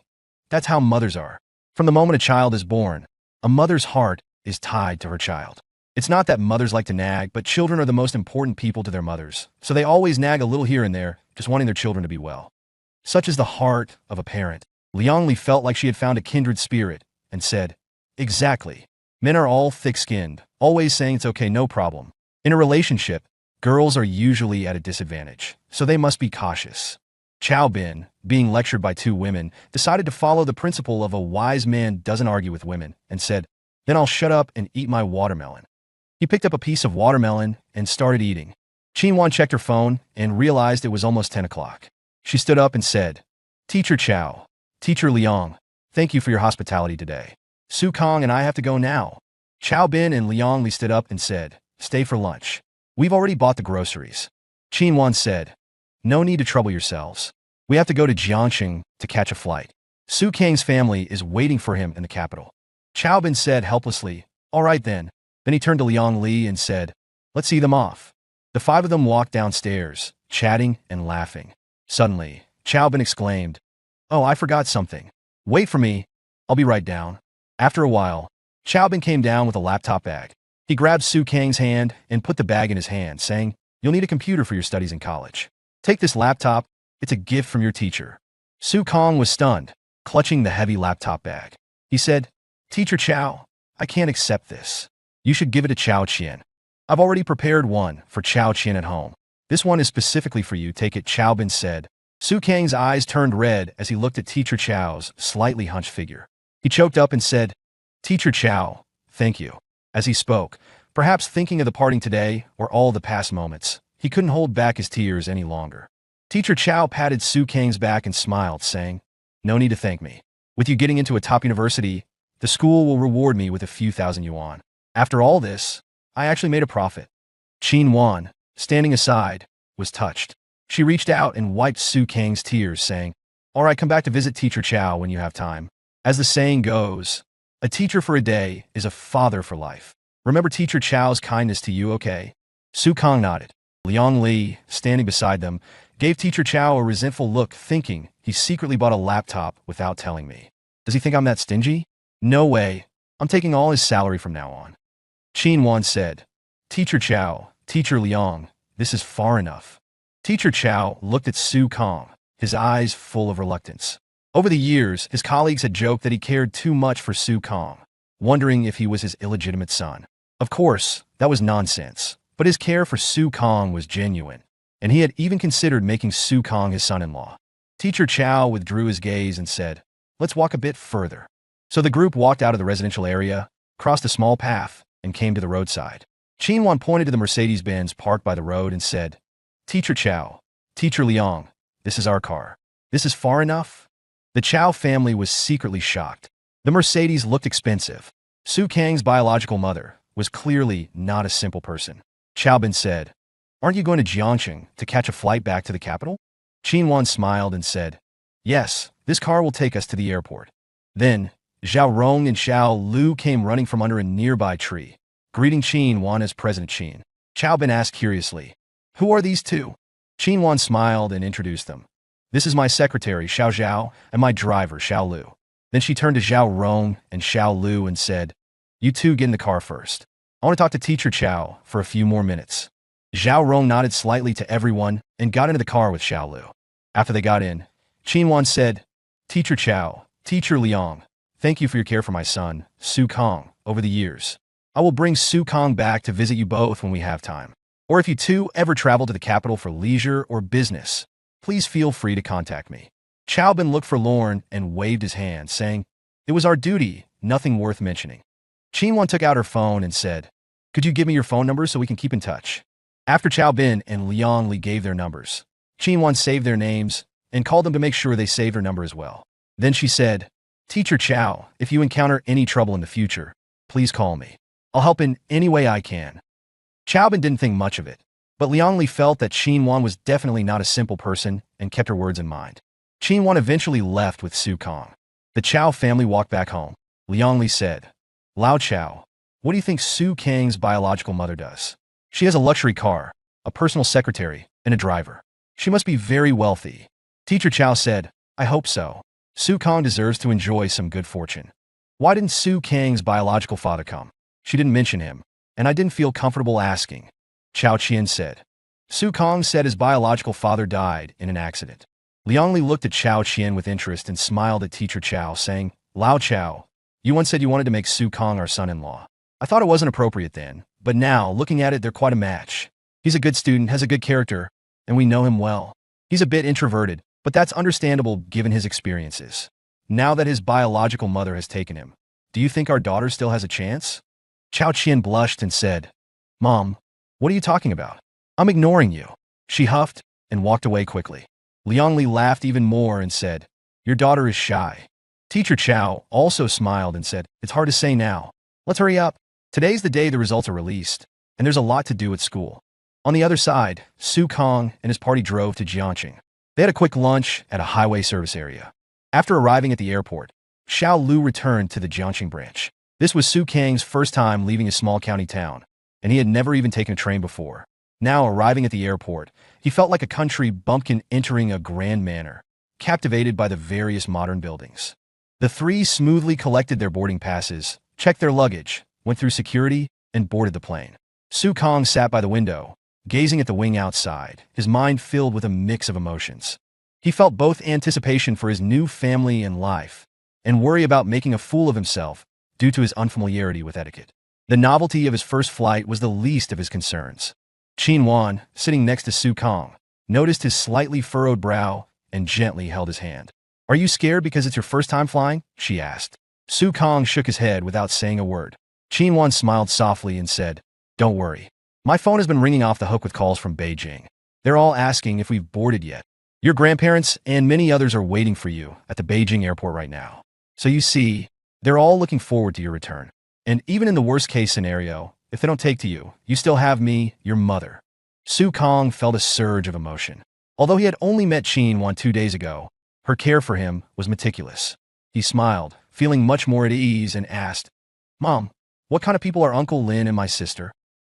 That's how mothers are. From the moment a child is born, a mother's heart is tied to her child. It's not that mothers like to nag, but children are the most important people to their mothers, so they always nag a little here and there, just wanting their children to be well. Such is the heart of a parent. Liang Li felt like she had found a kindred spirit and said, Exactly. Men are all thick-skinned, always saying it's okay, no problem. In a relationship, girls are usually at a disadvantage, so they must be cautious. Chao Bin, being lectured by two women, decided to follow the principle of a wise man doesn't argue with women and said, Then I'll shut up and eat my watermelon. He picked up a piece of watermelon and started eating. Qin Wan checked her phone and realized it was almost 10 o'clock. She stood up and said, Teacher Chao, Teacher Liang, thank you for your hospitality today. Su Kong and I have to go now. Chao Bin and Liang Li stood up and said, Stay for lunch. We've already bought the groceries. Qin Wan said, No need to trouble yourselves. We have to go to Jiangxing to catch a flight. Su Kang's family is waiting for him in the capital. Chao Bin said helplessly, All right then. Then he turned to Liang Li and said, Let's see them off. The five of them walked downstairs, chatting and laughing. Suddenly, Chao Bin exclaimed, Oh, I forgot something. Wait for me. I'll be right down. After a while, Chao Bin came down with a laptop bag. He grabbed Su Kang's hand and put the bag in his hand, saying, You'll need a computer for your studies in college. Take this laptop. It's a gift from your teacher. Su Kong was stunned, clutching the heavy laptop bag. He said, Teacher Chao, I can't accept this. You should give it to Chao Qian. I've already prepared one for Chao Qian at home. This one is specifically for you. Take it, Chao Bin said. Su Kang's eyes turned red as he looked at Teacher Chao's slightly hunched figure. He choked up and said, Teacher Chao, thank you. As he spoke, perhaps thinking of the parting today or all the past moments, he couldn't hold back his tears any longer. Teacher Chao patted Su Kang's back and smiled, saying, No need to thank me. With you getting into a top university, the school will reward me with a few thousand yuan. After all this, I actually made a profit. Qin Wan, standing aside, was touched. She reached out and wiped Su Kang's tears, saying, All right, come back to visit Teacher Chao when you have time. As the saying goes, a teacher for a day is a father for life. Remember Teacher Chao's kindness to you, okay? Su Kang nodded. Liang Li, standing beside them, gave Teacher Chao a resentful look, thinking he secretly bought a laptop without telling me. Does he think I'm that stingy? No way. I'm taking all his salary from now on. Qin Wan said, Teacher Chao, Teacher Liang, this is far enough. Teacher Chao looked at Su Kang, his eyes full of reluctance. Over the years, his colleagues had joked that he cared too much for Su Kang, wondering if he was his illegitimate son. Of course, that was nonsense, but his care for Su Kang was genuine, and he had even considered making Su Kang his son-in-law. Teacher Chao withdrew his gaze and said, Let's walk a bit further. So the group walked out of the residential area, crossed a small path, and came to the roadside. Qin Wan pointed to the Mercedes-Benz parked by the road and said, Teacher Chao, Teacher Liang, this is our car. This is far enough? The Chao family was secretly shocked. The Mercedes looked expensive. Su Kang's biological mother was clearly not a simple person. Chao Bin said, Aren't you going to Jiangxing to catch a flight back to the capital? Qin Wan smiled and said, Yes, this car will take us to the airport. Then, Zhao Rong and Xiao Lu came running from under a nearby tree, greeting Qin Wan as President Qin. Chao Bin asked curiously, Who are these two? Qin Wan smiled and introduced them. This is my secretary, Xiao Zhao, and my driver, Xiao Lu. Then she turned to Zhao Rong and Xiao Lu and said, You two get in the car first. I want to talk to Teacher Chao for a few more minutes. Zhao Rong nodded slightly to everyone and got into the car with Xiao Lu. After they got in, Qin Wan said, Teacher Chao, Teacher Liang, thank you for your care for my son, Su Kang, over the years. I will bring Su Kang back to visit you both when we have time. Or if you two ever travel to the capital for leisure or business, please feel free to contact me. Chow Bin looked forlorn and waved his hand, saying, "It was our duty, nothing worth mentioning." Qin took out her phone and said, "Could you give me your phone number so we can keep in touch?" After Chow Bin and Liang Li gave their numbers, Qin saved their names and called them to make sure they saved her number as well. Then she said, "Teacher Chow, if you encounter any trouble in the future, please call me. I'll help in any way I can." Chow Bin didn't think much of it, but Liang Li felt that Qin was definitely not a simple person and kept her words in mind. Qin eventually left with Su Kong. The Chow family walked back home. Liang Li said, "Lao Chow, what do you think Su Kang's biological mother does? She has a luxury car, a personal secretary, and a driver. She must be very wealthy." Teacher Chow said, "I hope so. Su Kang deserves to enjoy some good fortune." "Why didn't Su Kang's biological father come? She didn't mention him, and I didn't feel comfortable asking." Chow Qian said. Su Kang said his biological father died in an accident. Liang Li looked at Chow Qian with interest and smiled at Teacher Chow, saying, "Lao Chow, you once said you wanted to make Su Kang our son-in-law. I thought it wasn't appropriate then, but now, looking at it, they're quite a match. He's a good student, has a good character, and we know him well. He's a bit introverted, but that's understandable given his experiences. Now that his biological mother has taken him, do you think our daughter still has a chance?" Chow Qian blushed and said, "Mom, what are you talking about? I'm ignoring you." She huffed and walked away quickly. Liang Li laughed even more and said, "Your daughter is shy." Teacher Chow also smiled and said, "It's hard to say now. Let's hurry up. Today's the day the results are released, and there's a lot to do at school." On the other side, Su Kang and his party drove to Jiangqing. They had a quick lunch at a highway service area. After arriving at the airport, Xiao Lu returned to the Jiangqing branch. This was Su Kang's first time leaving a small county town, and he had never even taken a train before. Now, arriving at the airport, he felt like a country bumpkin entering a grand manor, captivated by the various modern buildings. The three smoothly collected their boarding passes, checked their luggage, went through security, and boarded the plane. Su Kang sat by the window, gazing at the wing outside, his mind filled with a mix of emotions. He felt both anticipation for his new family and life, and worry about making a fool of himself due to his unfamiliarity with etiquette. The novelty of his first flight was the least of his concerns. Qin, sitting next to Su Kang, noticed his slightly furrowed brow and gently held his hand. "Are you scared because it's your first time flying?" she asked. Su Kang shook his head without saying a word. Qin smiled softly and said, "Don't worry. My phone has been ringing off the hook with calls from Beijing. They're all asking if we've boarded yet. Your grandparents and many others are waiting for you at the Beijing airport right now. So you see, they're all looking forward to your return. And even in the worst-case scenario, if they don't take to you, you still have me, your mother." Su Kang felt a surge of emotion. Although he had only met Qin 2 days ago, her care for him was meticulous. He smiled, feeling much more at ease, and asked, "Mom, what kind of people are Uncle Lin and my sister?"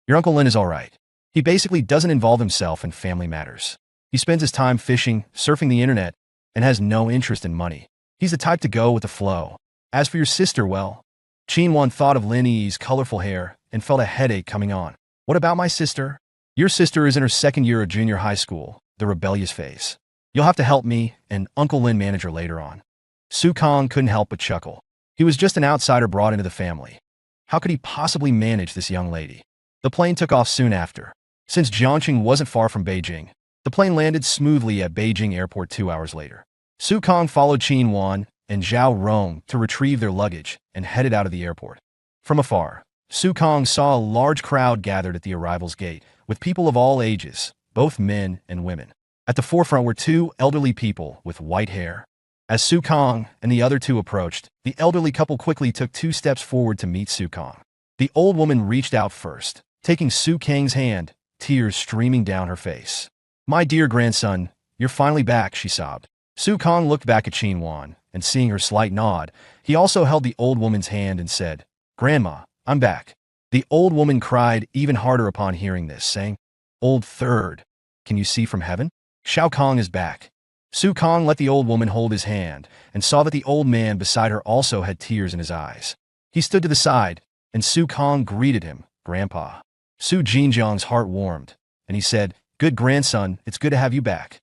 "Your Uncle Lin is all right. He basically doesn't involve himself in family matters. He spends his time fishing, surfing the internet, and has no interest in money. He's the type to go with the flow. As for your sister, well..." Qin thought of Lin Yi's colorful hair and felt a headache coming on. "What about my sister?" "Your sister is in her second year of junior high school, the rebellious phase. You'll have to help me and Uncle Lin manage her later on." Su Kang couldn't help but chuckle. He was just an outsider brought into the family. How could he possibly manage this young lady? The plane took off soon after. Since Jiangqing wasn't far from Beijing, the plane landed smoothly at Beijing airport 2 hours later. Su Kang followed Qin and Zhao Rong to retrieve their luggage and headed out of the airport. From afar, Su Kang saw a large crowd gathered at the arrivals gate, with people of all ages, both men and women. At the forefront were 2 elderly people with white hair. As Su Kang and the other 2 approached, the elderly couple quickly took 2 steps forward to meet Su Kang. The old woman reached out first, taking Su Kang's hand, tears streaming down her face. "My dear grandson, you're finally back," she sobbed. Su Kang looked back at Qin, and seeing her slight nod, he also held the old woman's hand and said, "Grandma, I'm back." The old woman cried even harder upon hearing this, saying, "Old third, can you see from heaven? Shao Kang is back." Su Kang let the old woman hold his hand and saw that the old man beside her also had tears in his eyes. He stood to the side, and Su Kang greeted him, "Grandpa." Su Jinjiang's heart warmed, and he said, "Good grandson, it's good to have you back."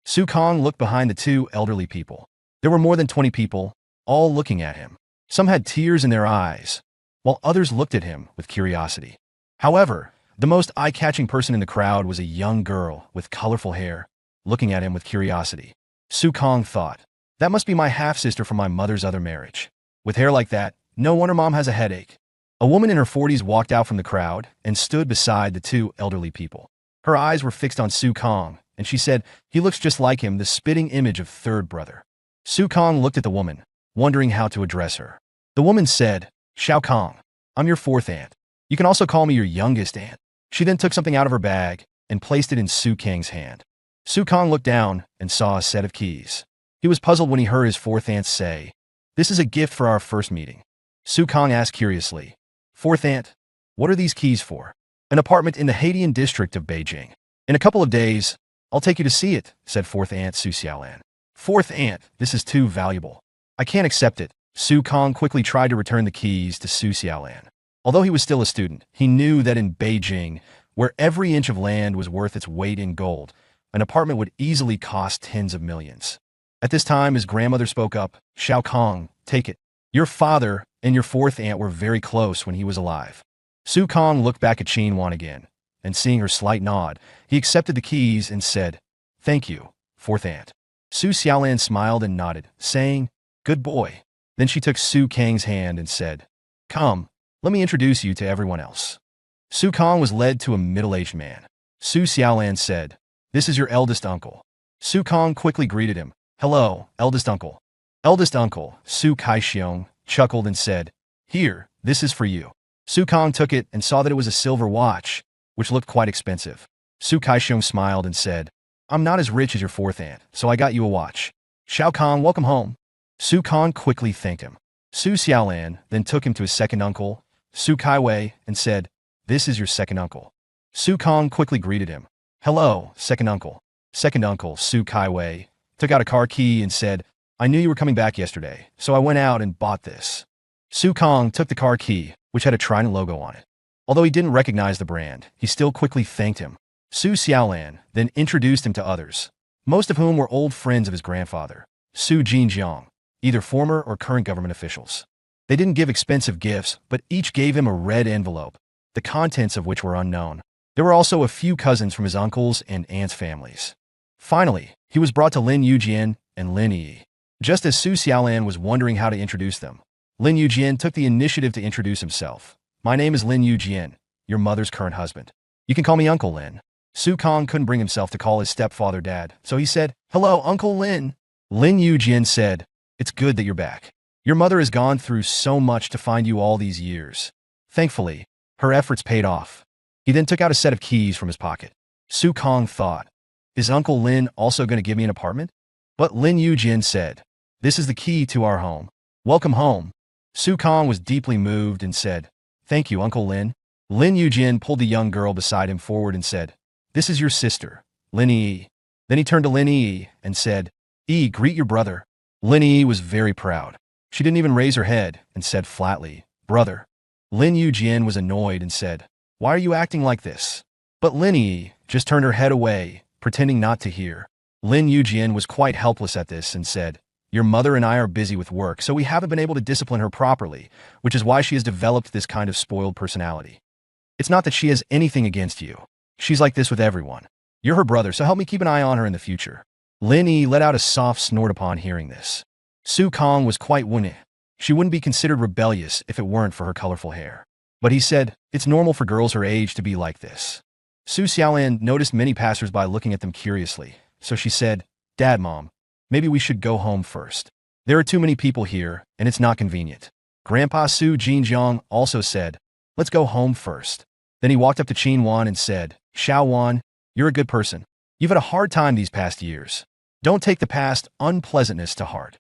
Su Kang looked behind the 2 elderly people. There were more than 20 people, all looking at him. Some had tears in their eyes, while others looked at him with curiosity. However, the most eye-catching person in the crowd was a young girl with colorful hair, looking at him with curiosity. Su Kang thought, That must be my half-sister from my mother's other marriage. With hair like that, no wonder mom has a headache. A woman in her 40s walked out from the crowd and stood beside the two elderly people. Her eyes were fixed on Su Kong, and she said, "He looks just like him, the spitting image of third brother." Su Kong looked at the woman, wondering how to address her. The woman said, "Xiao Kong, I'm your fourth aunt. You can also call me your youngest aunt." She then took something out of her bag and placed it in Su Kang's hand. Su Kong looked down and saw a set of keys. He was puzzled when he heard his fourth aunt say, "This is a gift for our first meeting." Su Kong asked curiously, "Fourth aunt, what are these keys for?" "An apartment in the Haitian district of Beijing. In a couple of days, I'll take you to see it," said fourth aunt Su Xiaolan. "Fourth aunt, this is too valuable. I can't accept it." Su Kong quickly tried to return the keys to Su Xiaolan. Although he was still a student, he knew that in Beijing, where every inch of land was worth its weight in gold, an apartment would easily cost tens of millions. At this time, his grandmother spoke up, "Xiao Kong, take it. Your father and your fourth aunt were very close when he was alive." Su Kong looked back at Qin Wan again, and seeing her slight nod, he accepted the keys and said, "Thank you, fourth aunt." Su Xiaolan smiled and nodded, saying, "Good boy." Then she took Su Kang's hand and said, "Come, let me introduce you to everyone else." Su Kong was led to a middle-aged man. Su Xiaolan said, "This is your eldest uncle." Su Kong quickly greeted him. "Hello, eldest uncle." Eldest uncle, Su Kaixiong, chuckled and said, "Here, this is for you." Su Kong took it and saw that it was a silver watch, which looked quite expensive. Su Kaixiong smiled and said, "I'm not as rich as your fourth aunt, so I got you a watch. Xiao Kong, welcome home." Su Kong quickly thanked him. Su Xiaolan then took him to his second uncle, Su Kaiwei, and said, "This is your second uncle." Su Kong quickly greeted him. "Hello, second uncle." Second uncle, Su Kaiwei, took out a car key and said, "I knew you were coming back yesterday, so I went out and bought this." Su Kong took the car key, which had a Trident logo on it. Although he didn't recognize the brand, he still quickly thanked him. Su Xiaolan then introduced him to others, most of whom were old friends of his grandfather, Su Jinjiang, either former or current government officials. They didn't give expensive gifts, but each gave him a red envelope, the contents of which were unknown. There were also a few cousins from his uncles and aunts' families. Finally, he was brought to Lin Yujian and Lin Yi. Just as Su Xiaolan was wondering how to introduce them, Lin Yujian took the initiative to introduce himself. "My name is Lin Yujian, your mother's current husband. You can call me Uncle Lin." Su Kong couldn't bring himself to call his stepfather Dad, so he said, "Hello, Uncle Lin." Lin Yujian said, "It's good that you're back. Your mother has gone through so much to find you all these years. Thankfully, her efforts paid off." He then took out a set of keys from his pocket. Su Kong thought, "Is Uncle Lin also going to give me an apartment?" But Lin Yujian said, "This is the key to our home. Welcome home." Su Kong was deeply moved and said, "Thank you, Uncle Lin." Lin Yujian pulled the young girl beside him forward and said, "This is your sister, Lin Yi." Then he turned to Lin Yi and said, "Yi, greet your brother." Lin Yi was very proud. She didn't even raise her head and said flatly, "Brother." Lin Yujian was annoyed and said, "Why are you acting like this?" But Lin Yi just turned her head away, pretending not to hear. Lin Yujian was quite helpless at this and said, "Your mother and I are busy with work, so we haven't been able to discipline her properly, which is why she has developed this kind of spoiled personality. It's not that she has anything against you. She's like this with everyone. You're her brother, so help me keep an eye on her in the future." Lin Yi let out a soft snort upon hearing this. Su Kong was quite wounded. She wouldn't be considered rebellious if it weren't for her colorful hair. But he said, "It's normal for girls her age to be like this." Su Xiaolan noticed many passersby looking at them curiously, so she said, "Dad, Mom, maybe we should go home first. There are too many people here, and it's not convenient." Grandpa Su Jinjiang also said, "Let's go home first." Then he walked up to Qin Wan and said, "Xiao Wan, you're a good person. You've had a hard time these past years. Don't take the past unpleasantness to heart."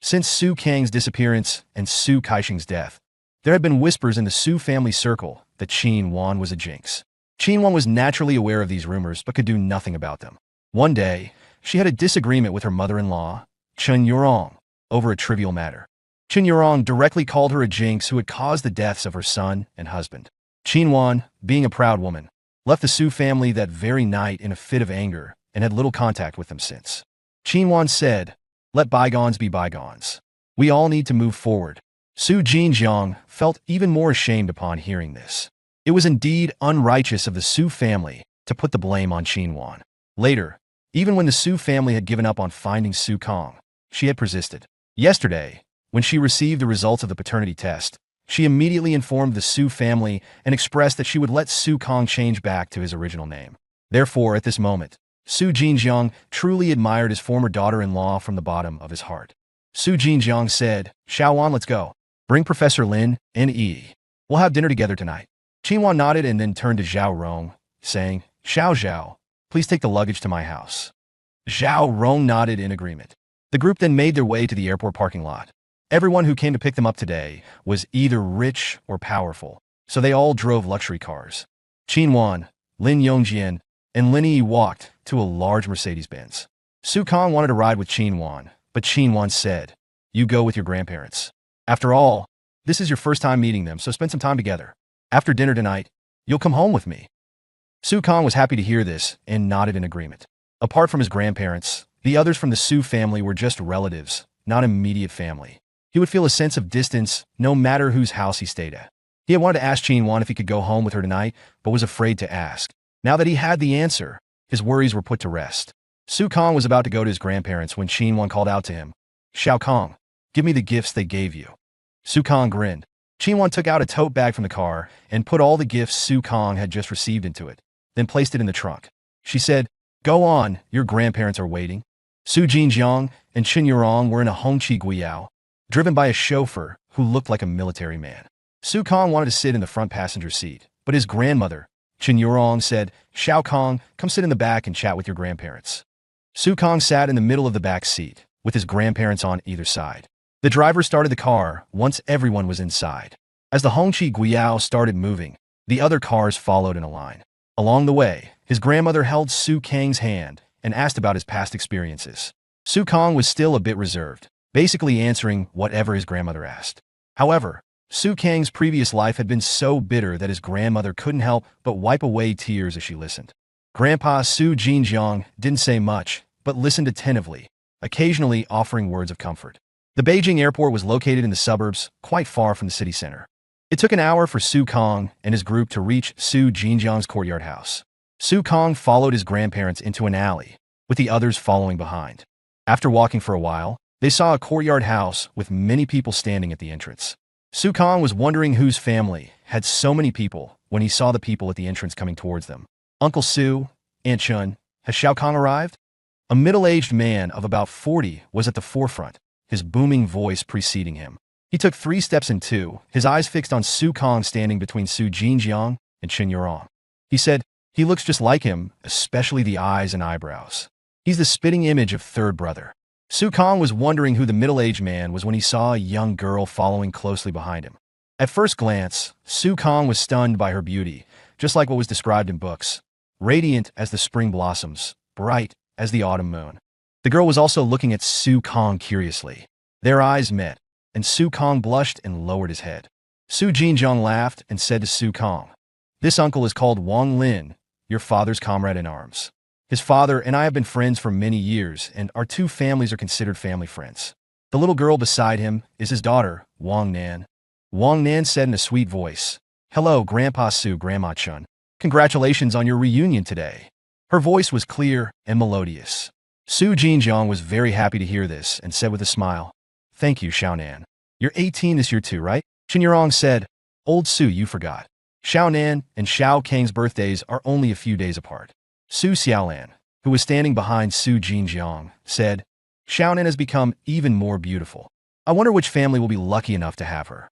Since Su Kang's disappearance and Su Kaixing's death, there had been whispers in the Su family circle that Qin Wan was a jinx. Qin Wan was naturally aware of these rumors but could do nothing about them. One day, she had a disagreement with her mother-in-law, Chen Yurong, over a trivial matter. Chen Yurong directly called her a jinx who had caused the deaths of her son and husband. Qin Wan, being a proud woman, left the Su family that very night in a fit of anger and had little contact with them since. Qin Wan said, "Let bygones be bygones. We all need to move forward." Su Jinjiang felt even more ashamed upon hearing this. It was indeed unrighteous of the Su family to put the blame on Qin Wan. Later, even when the Su family had given up on finding Su Kong, she had persisted. Yesterday, when she received the results of the paternity test, she immediately informed the Su family and expressed that she would let Su Kang change back to his original name. Therefore, at this moment, Su Jinjiang truly admired his former daughter-in-law from the bottom of his heart. Su Jinjiang said, "Xiao Wan, let's go. Bring Professor Lin and Yi. We'll have dinner together tonight." Qinwan nodded and then turned to Zhao Rong, saying, Zhao, please take the luggage to my house." Zhao Rong nodded in agreement. The group then made their way to the airport parking lot. Everyone who came to pick them up today was either rich or powerful, so they all drove luxury cars. Qinwan, Lin Yongjian, and Lin Yi walked to a large Mercedes-Benz. Su Kang wanted to ride with Qinwan, but Qinwan said, "You go with your grandparents. After all, this is your first time meeting them, so spend some time together. After dinner tonight, you'll come home with me." Su Kang was happy to hear this and nodded in agreement. Apart from his grandparents, the others from the Su family were just relatives, not immediate family. He would feel a sense of distance no matter whose house he stayed at. He had wanted to ask Qinwan if he could go home with her tonight, but was afraid to ask. Now that he had the answer, his worries were put to rest. Su Kang was about to go to his grandparents when Qinwan called out to him, "Xiao Kang, give me the gifts they gave you." Su Kang grinned. Qinwan took out a tote bag from the car and put all the gifts Su Kang had just received into it, then placed it in the trunk. She said, "Go on, your grandparents are waiting." Su Jinjiang and Chen Yurong were in a Hongqi Guiyao, driven by a chauffeur who looked like a military man. Su Kang wanted to sit in the front passenger seat, but his grandmother, Chen Yurong, said, "Xiao Kang, come sit in the back and chat with your grandparents." Su Kang sat in the middle of the back seat, with his grandparents on either side. The driver started the car once everyone was inside. As the Hongqi Guiyao started moving, the other cars followed in a line. Along the way, his grandmother held Su Kang's hand and asked about his past experiences. Su Kang was still a bit reserved, basically answering whatever his grandmother asked. However, Su Kang's previous life had been so bitter that his grandmother couldn't help but wipe away tears as she listened. Grandpa Su Jinjiang didn't say much, but listened attentively, occasionally offering words of comfort. The Beijing airport was located in the suburbs, quite far from the city center. It took an hour for Su Kang and his group to reach Su Jinjiang's courtyard house. Su Kang followed his grandparents into an alley, with the others following behind. After walking for a while, they saw a courtyard house with many people standing at the entrance. Su Kang was wondering whose family had so many people when he saw the people at the entrance coming towards them. "Uncle Su, Aunt Chun, has Xiao Kang arrived?" A middle-aged man of about 40 was at the forefront, his booming voice preceding him. He took 3 steps and 2, his eyes fixed on Su Kang standing between Su Jinjiang and Chen Yurong. He said, "He looks just like him, especially the eyes and eyebrows. He's the spitting image of third brother." Su Kang was wondering who the middle-aged man was when he saw a young girl following closely behind him. At first glance, Su Kang was stunned by her beauty, just like what was described in books. Radiant as the spring blossoms, bright as the autumn moon. The girl was also looking at Su Kang curiously. Their eyes met, and Su Kang blushed and lowered his head. Su Jinjiang laughed and said to Su Kang, "This uncle is called Wang Lin, your father's comrade in arms. His father and I have been friends for many years, and our 2 families are considered family friends. The little girl beside him is his daughter, Wang Nan." Wang Nan said in a sweet voice, "Hello, Grandpa Su, Grandma Chun. Congratulations on your reunion today." Her voice was clear and melodious. Su Jinjiang was very happy to hear this and said with a smile, "Thank you, Xiaonan. You're 18 this year too, right?" Chen Yurong said, "Old Su, you forgot. Xiaonan and Xiao Kang's birthdays are only a few days apart." Su Xiaolan, who was standing behind Su Jinjiang, said, "Xiaonan has become even more beautiful. I wonder which family will be lucky enough to have her."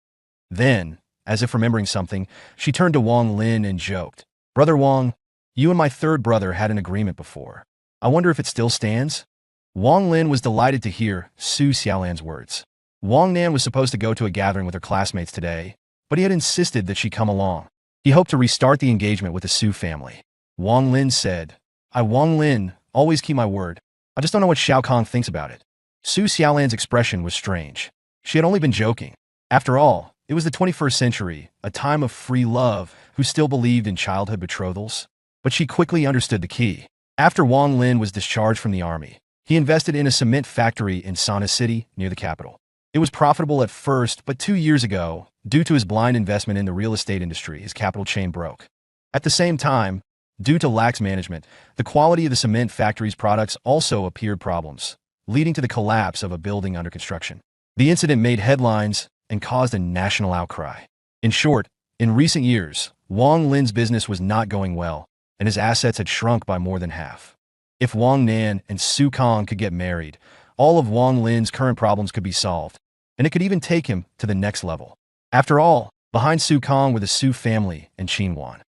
Then, as if remembering something, she turned to Wang Lin and joked, "Brother Wang, you and my third brother had an agreement before. I wonder if it still stands?" Wang Lin was delighted to hear Su Xiaolan's words. Wang Nan was supposed to go to a gathering with her classmates today, but he had insisted that she come along. He hoped to restart the engagement with the Su family. Wang Lin said, "I, Wang Lin, always keep my word. I just don't know what Xiao Kang thinks about it." Su Xiaolan's expression was strange. She had only been joking. After all, it was the 21st century, a time of free love, who still believed in childhood betrothals. But she quickly understood the key. After Wang Lin was discharged from the army, he invested in a cement factory in Sana City, near the capital. It was profitable at first, but 2 years ago, due to his blind investment in the real estate industry, his capital chain broke. At the same time, due to lax management, the quality of the cement factory's products also appeared problems. leading to the collapse of a building under construction. The incident made headlines and caused a national outcry. In short, in recent years, Wang Lin's business was not going well, and his assets had shrunk by more than half. If Wang Nan and Su Kang could get married, all of Wang Lin's current problems could be solved, and it could even take him to the next level. After all, behind Su Kang were the Su family and Qin Wan.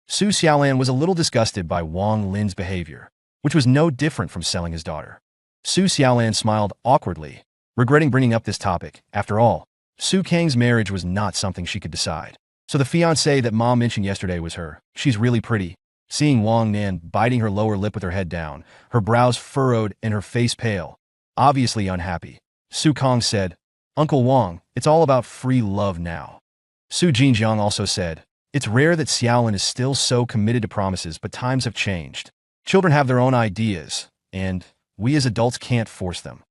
Su Xiaolan was a little disgusted by Wang Lin's behavior, which was no different from selling his daughter. Su Xiaolan smiled awkwardly, regretting bringing up this topic. After all, Su Kang's marriage was not something she could decide. So the fiancée that Mom mentioned yesterday was her. She's really pretty. Seeing Wang Nan biting her lower lip with her head down, her brows furrowed and her face pale, obviously unhappy, Su Kang said, "Uncle Wang, it's all about free love now." Su Jinjiang also said, "It's rare that Xiaolin is still so committed to promises, but times have changed. Children have their own ideas, and we as adults can't force them."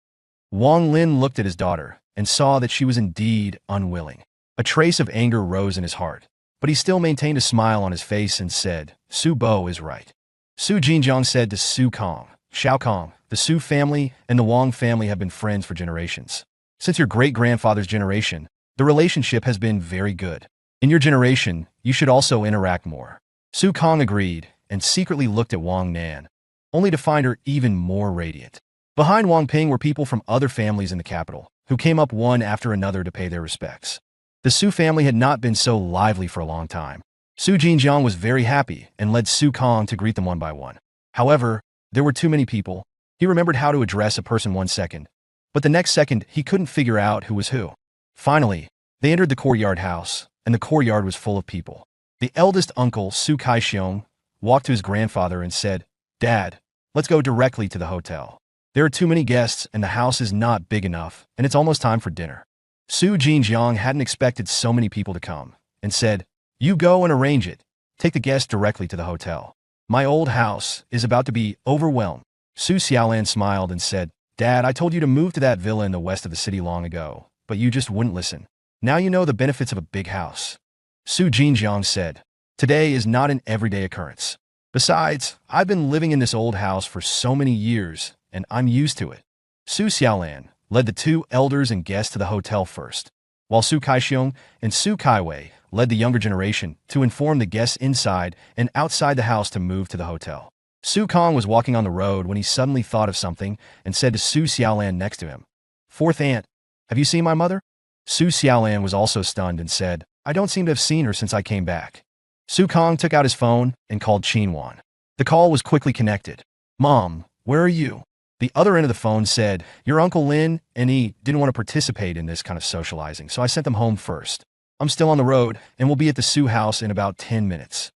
Wang Lin looked at his daughter and saw that she was indeed unwilling. A trace of anger rose in his heart, but he still maintained a smile on his face and said, "Su Bo is right." Su Jinjiang said to Su Kang, "Xiao Kang, the Su family and the Wang family have been friends for generations. Since your great-grandfather's generation, the relationship has been very good. In your generation, you should also interact more." Su Kang agreed and secretly looked at Wang Nan, only to find her even more radiant. Behind Wang Ping were people from other families in the capital, who came up one after another to pay their respects. The Su family had not been so lively for a long time. Su Jinjiang was very happy and led Su Kang to greet them one by one. However, there were too many people. He remembered how to address a person 1 second, but the next second he couldn't figure out who was who. Finally, they entered the courtyard house, and the courtyard was full of people. The eldest uncle, Su Kaixiong, walked to his grandfather and said, "Dad, let's go directly to the hotel. There are too many guests and the house is not big enough, and it's almost time for dinner." Su Jinjiang hadn't expected so many people to come, and said, "You go and arrange it. Take the guests directly to the hotel. My old house is about to be overwhelmed." Su Xiaolan smiled and said, "Dad, I told you to move to that villa in the west of the city long ago, but you just wouldn't listen. Now you know the benefits of a big house." Su Jinjiang said, "Today is not an everyday occurrence. Besides, I've been living in this old house for so many years, and I'm used to it." Su Xiaolan led the two elders and guests to the hotel first, while Su Kaixiong and Su Kaiwei led the younger generation to inform the guests inside and outside the house to move to the hotel. Su Kang was walking on the road when he suddenly thought of something and said to Su Xiaolan next to him, "Fourth aunt, have you seen my mother?" Su Xiaolan was also stunned and said, "I don't seem to have seen her since I came back." Su Kang took out his phone and called Qin Wan. The call was quickly connected. "Mom, where are you?" The other end of the phone said, "Your Uncle Lin and he didn't want to participate in this kind of socializing, so I sent them home first. I'm still on the road and will be at the Su house in about 10 minutes.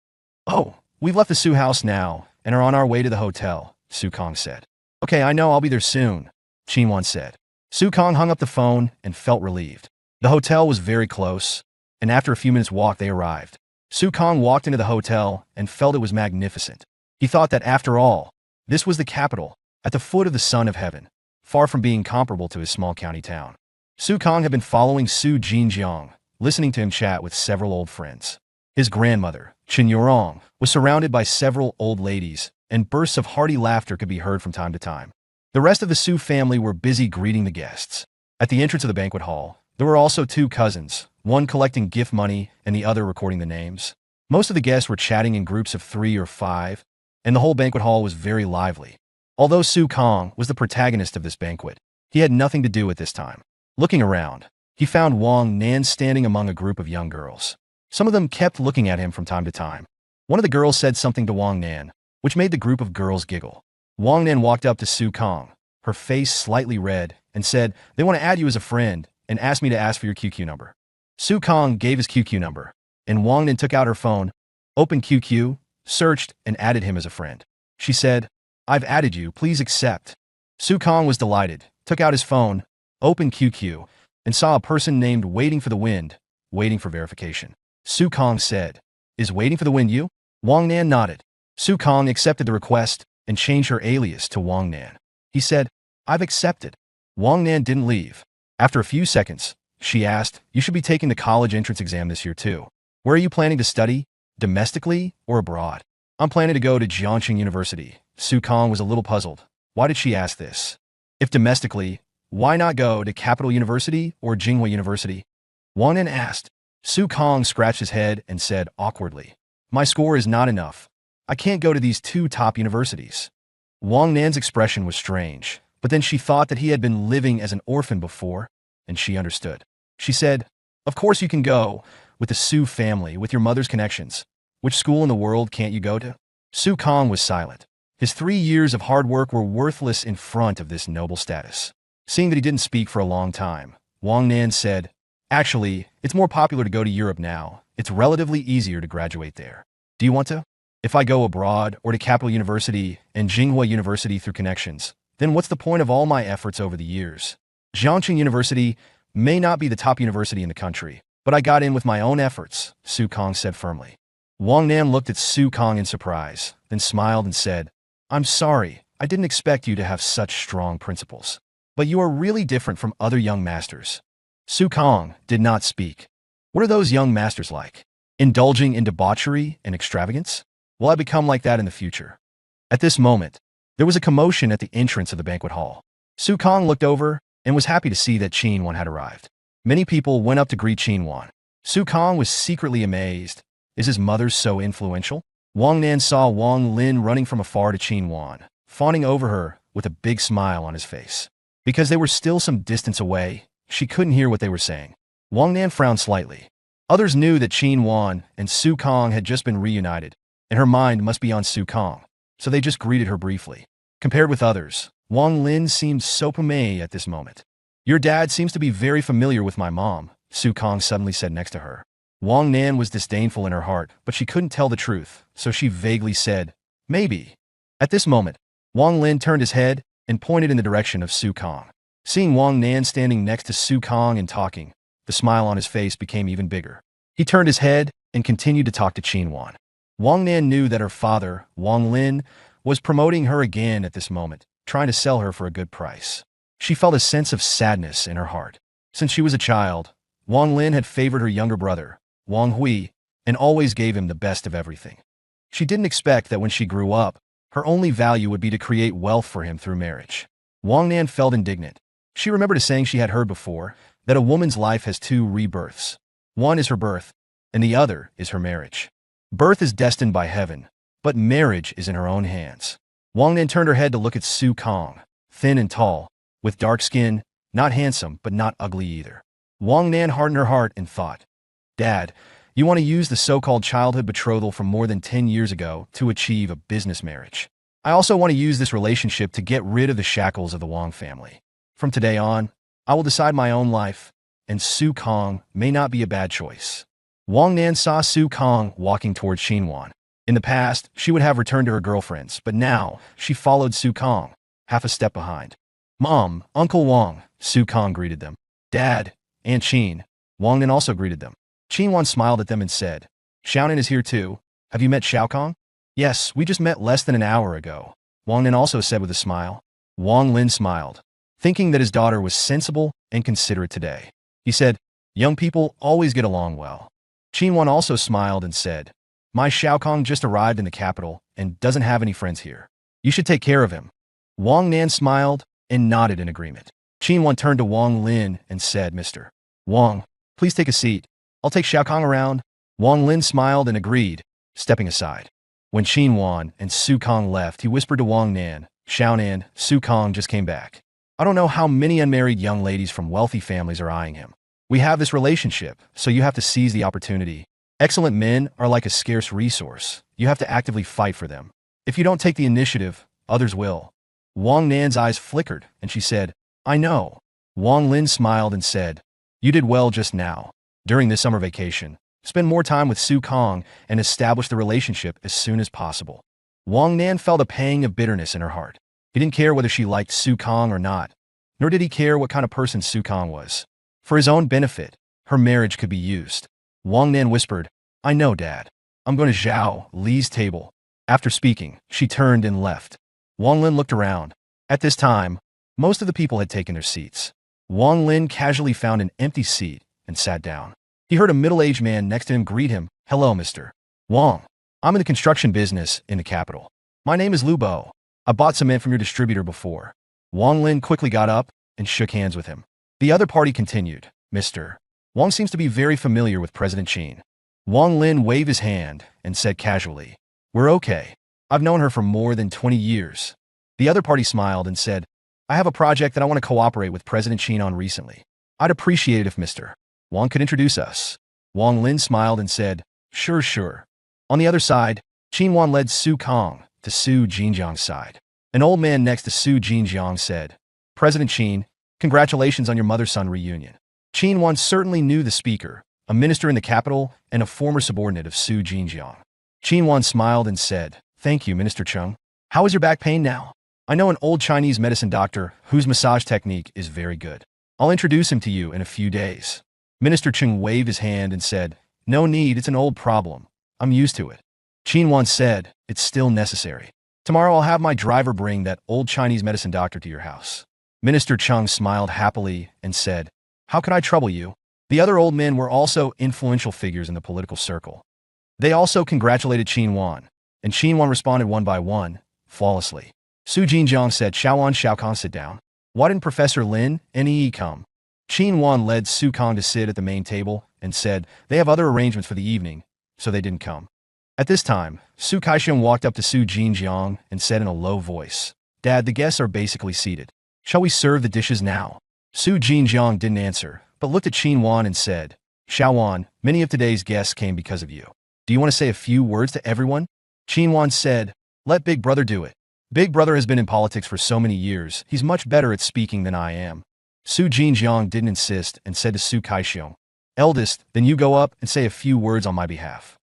"Oh, we've left the Su house now and are on our way to the hotel," Su Kang said. "Okay, I know, I'll be there soon," Qin Wan said. Su Kang hung up the phone and felt relieved. The hotel was very close, and after a few minutes' walk they arrived. Su Kang walked into the hotel and felt it was magnificent. He thought that after all, this was the capital, at the foot of the sun of heaven, far from being comparable to his small county town. Su Kang had been following Su Jinjiang, listening to him chat with several old friends. His grandmother, Chen Yorong, was surrounded by several old ladies, and bursts of hearty laughter could be heard from time to time. The rest of the Su family were busy greeting the guests. At the entrance of the banquet hall, there were also two cousins, one collecting gift money and the other recording the names. Most of the guests were chatting in groups of 3 or 5, and the whole banquet hall was very lively. Although Su Kang was the protagonist of this banquet, he had nothing to do at this time. Looking around, he found Wang Nan standing among a group of young girls. Some of them kept looking at him from time to time. One of the girls said something to Wang Nan, which made the group of girls giggle. Wang Nan walked up to Su Kang, her face slightly red, and said, "They want to add you as a friend and asked me to ask for your QQ number." Su Kang gave his QQ number, and Wang Nan took out her phone, opened QQ, searched, and added him as a friend. She said, "I've added you, please accept." Su Kang was delighted, took out his phone, opened QQ, and saw a person named Waiting for the Wind, waiting for verification. Su Kang said, "Is Waiting for the Wind you?" Wang Nan nodded. Su Kang accepted the request and changed her alias to Wang Nan. He said, "I've accepted." Wang Nan didn't leave. After a few seconds, she asked, "You should be taking the college entrance exam this year too. Where are you planning to study? Domestically or abroad?" "I'm planning to go to Jiangxing University." Su Kang was a little puzzled. Why did she ask this? If domestically, why not go to Capital University or Tsinghua University? Wang Nan asked. Su Kong scratched his head and said awkwardly, my score is not enough. I can't go to these two top universities. Wang Nan's expression was strange, but then she thought that he had been living as an orphan before, and she understood. She said, of course you can go, with the Su family, with your mother's connections. Which school in the world can't you go to? Su Kong was silent. His 3 years of hard work were worthless in front of this noble status. Seeing that he didn't speak for a long time, Wang Nan said, actually, it's more popular to go to Europe now. It's relatively easier to graduate there. Do you want to? If I go abroad or to Capital University and Tsinghua University through connections, then what's the point of all my efforts over the years? Jiangqing University may not be the top university in the country, but I got in with my own efforts, Su Kong said firmly. Wang Nan looked at Su Kong in surprise, then smiled and said, I'm sorry, I didn't expect you to have such strong principles. But you are really different from other young masters. Su Kong did not speak. What are those young masters like? Indulging in debauchery and extravagance? Will I become like that in the future? At this moment, there was a commotion at the entrance of the banquet hall. Su Kong looked over and was happy to see that Qin Wan had arrived. Many people went up to greet Qin Wan. Su Kong was secretly amazed. Is his mother so influential? Wang Nan saw Wang Lin running from afar to Qin Wan, fawning over her with a big smile on his face. Because they were still some distance away, she couldn't hear what they were saying. Wang Nan frowned slightly. Others knew that Qin Wan and Su Kong had just been reunited, and her mind must be on Su Kong, so they just greeted her briefly. Compared with others, Wang Lin seemed so pame at this moment. Your dad seems to be very familiar with my mom, Su Kong suddenly said next to her. Wang Nan was disdainful in her heart, but she couldn't tell the truth, so she vaguely said, maybe. At this moment, Wang Lin turned his head and pointed in the direction of Su Kong. Seeing Wang Nan standing next to Su Kong and talking, the smile on his face became even bigger. He turned his head and continued to talk to Qin Wan. Wang Nan knew that her father, Wang Lin, was promoting her again at this moment, trying to sell her for a good price. She felt a sense of sadness in her heart. Since she was a child, Wang Lin had favored her younger brother, Wang Hui, and always gave him the best of everything. She didn't expect that when she grew up, her only value would be to create wealth for him through marriage. Wang Nan felt indignant. She remembered a saying she had heard before, that a woman's life has 2 rebirths. One is her birth, and the other is her marriage. Birth is destined by heaven, but marriage is in her own hands. Wang Nan turned her head to look at Su Kong, thin and tall, with dark skin, not handsome but not ugly either. Wang Nan hardened her heart and thought, Dad, you want to use the so-called childhood betrothal from more than 10 years ago to achieve a business marriage. I also want to use this relationship to get rid of the shackles of the Wang family. From today on, I will decide my own life, and Su Kong may not be a bad choice. Wang Nan saw Su Kong walking towards Qin Wan. In the past, she would have returned to her girlfriends, but now she followed Su Kong, half a step behind. Mom, Uncle Wang, Su Kong greeted them. Dad, Aunt Qin, Wang Nan also greeted them. Qin Wan smiled at them and said, Xiaonan is here too. Have you met Xiao Kong? Yes, we just met less than an hour ago, Wang Nan also said with a smile. Wang Lin smiled, thinking that his daughter was sensible and considerate today. He said, young people always get along well. Qin Wan also smiled and said, my Xiao Kong just arrived in the capital and doesn't have any friends here. You should take care of him. Wang Nan smiled and nodded in agreement. Qin Wan turned to Wang Lin and said, Mr. Wang, please take a seat. I'll take Xiao Kong around. Wang Lin smiled and agreed, stepping aside. When Qin Wan and Su Kong left, he whispered to Wang Nan, Xiaonan, Su Kong just came back. I don't know how many unmarried young ladies from wealthy families are eyeing him. We have this relationship, so you have to seize the opportunity. Excellent men are like a scarce resource. You have to actively fight for them. If you don't take the initiative, others will. Wang Nan's eyes flickered, and she said, I know. Wang Lin smiled and said, you did well just now. During this summer vacation, spend more time with Su Kong and establish the relationship as soon as possible. Wang Nan felt a pang of bitterness in her heart. He didn't care whether she liked Su Kong or not, nor did he care what kind of person Su Kong was. For his own benefit, her marriage could be used. Wang Nan whispered, I know, Dad. I'm going to Zhao Li's table. After speaking, she turned and left. Wang Lin looked around. At this time, most of the people had taken their seats. Wang Lin casually found an empty seat and sat down. He heard a middle-aged man next to him greet him, Hello, Mr. Wang. I'm in the construction business in the capital. My name is Lu Bo. I bought cement from your distributor before. Wang Lin quickly got up and shook hands with him. The other party continued. Mr. Wang seems to be very familiar with President Qin. Wang Lin waved his hand and said casually, "We're okay. I've known her for more than 20 years." The other party smiled and said, "I have a project that I want to cooperate with President Qin on recently. I'd appreciate it if Mr. Wang could introduce us." Wang Lin smiled and said, Sure. On the other side, Qin Wan led Su Kong to Su Jinjiang's side. An old man next to Su Jinjiang said, "President Qin, congratulations on your mother-son reunion." Qin Wan certainly knew the speaker, a minister in the capital and a former subordinate of Su Jinjiang. Qin Wan smiled and said, "Thank you, Minister Chung. How is your back pain now? I know an old Chinese medicine doctor whose massage technique is very good. I'll introduce him to you in a few days." Minister Chung waved his hand and said, "No need, it's an old problem. I'm used to it." Qin Wan said, "It's still necessary. Tomorrow I'll have my driver bring that old Chinese medicine doctor to your house." Minister Chung smiled happily and said, "How can I trouble you?" The other old men were also influential figures in the political circle. They also congratulated Qin Wan, and Qin Wan responded one by one, flawlessly. Su Jinjiang said, "Xiaowan, Xiaokong, sit down. Why didn't Professor Lin and Yi come?" Qin Wan led Su Kong to sit at the main table and said, "They have other arrangements for the evening, so they didn't come." At this time, Su Kaixiong walked up to Su Jinjiang and said in a low voice, "Dad, the guests are basically seated. Shall we serve the dishes now?" Su Jinjiang didn't answer, but looked at Qin Wan and said, "Xiaowan, many of today's guests came because of you. Do you want to say a few words to everyone?" Qin Wan said, "Let Big Brother do it. Big Brother has been in politics for so many years, he's much better at speaking than I am." Su Jinjiang didn't insist and said to Su Kaixiong, "Eldest, then you go up and say a few words on my behalf."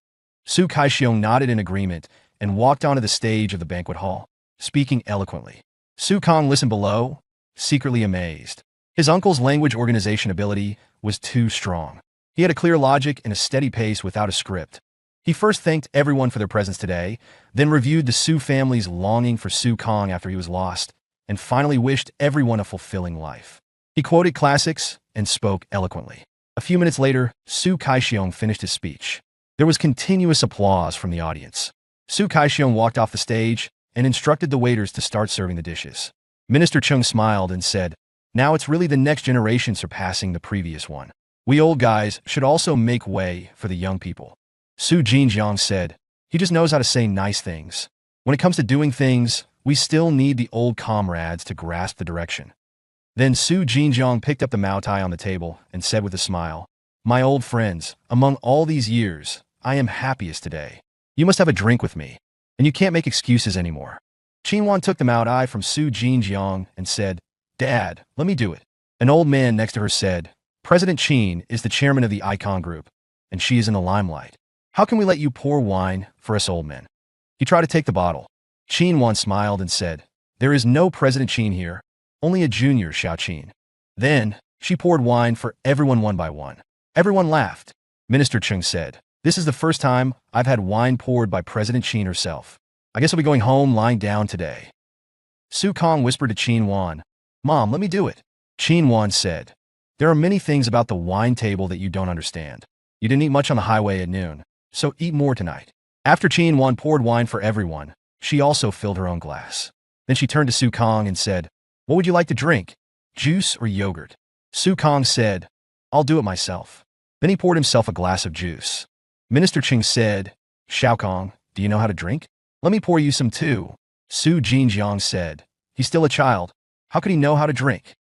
Su Kaixiong nodded in agreement and walked onto the stage of the banquet hall, speaking eloquently. Su Kong listened below, secretly amazed. His uncle's language organization ability was too strong. He had a clear logic and a steady pace without a script. He first thanked everyone for their presence today, then reviewed the Su family's longing for Su Kong after he was lost, and finally wished everyone a fulfilling life. He quoted classics and spoke eloquently. A few minutes later, Su Kaixiong finished his speech. There was continuous applause from the audience. Su Kaixiong walked off the stage and instructed the waiters to start serving the dishes. Minister Chung smiled and said, "Now it's really the next generation surpassing the previous one. We old guys should also make way for the young people." Su Jinjiang said, "He just knows how to say nice things. When it comes to doing things, we still need the old comrades to grasp the direction." Then Su Jinjiang picked up the Maotai on the table and said with a smile, "My old friends, among all these years, I am happiest today. You must have a drink with me, and you can't make excuses anymore." Qin Wan took the Maotai from Su Jinjiang and said, "Dad, let me do it." An old man next to her said, "President Qin is the chairman of the Icon Group, and she is in the limelight. How can we let you pour wine for us old men?" He tried to take the bottle. Qin Wan smiled and said, "There is no President Qin here, only a junior Xiao Qin." Then, she poured wine for everyone one by one. Everyone laughed. Minister Chung said, "This is the first time I've had wine poured by President Qin herself. I guess I'll be going home lying down today." Su Kong whispered to Qin Wan, "Mom, let me do it." Qin Wan said, "There are many things about the wine table that you don't understand. You didn't eat much on the highway at noon, so eat more tonight." After Qin Wan poured wine for everyone, she also filled her own glass. Then she turned to Su Kong and said, "What would you like to drink? Juice or yogurt?" Su Kong said, "I'll do it myself." Then he poured himself a glass of juice. Minister Ching said, "Xiaokong, do you know how to drink? Let me pour you some too." Su Jinjiang said, "He's still a child. How could he know how to drink?"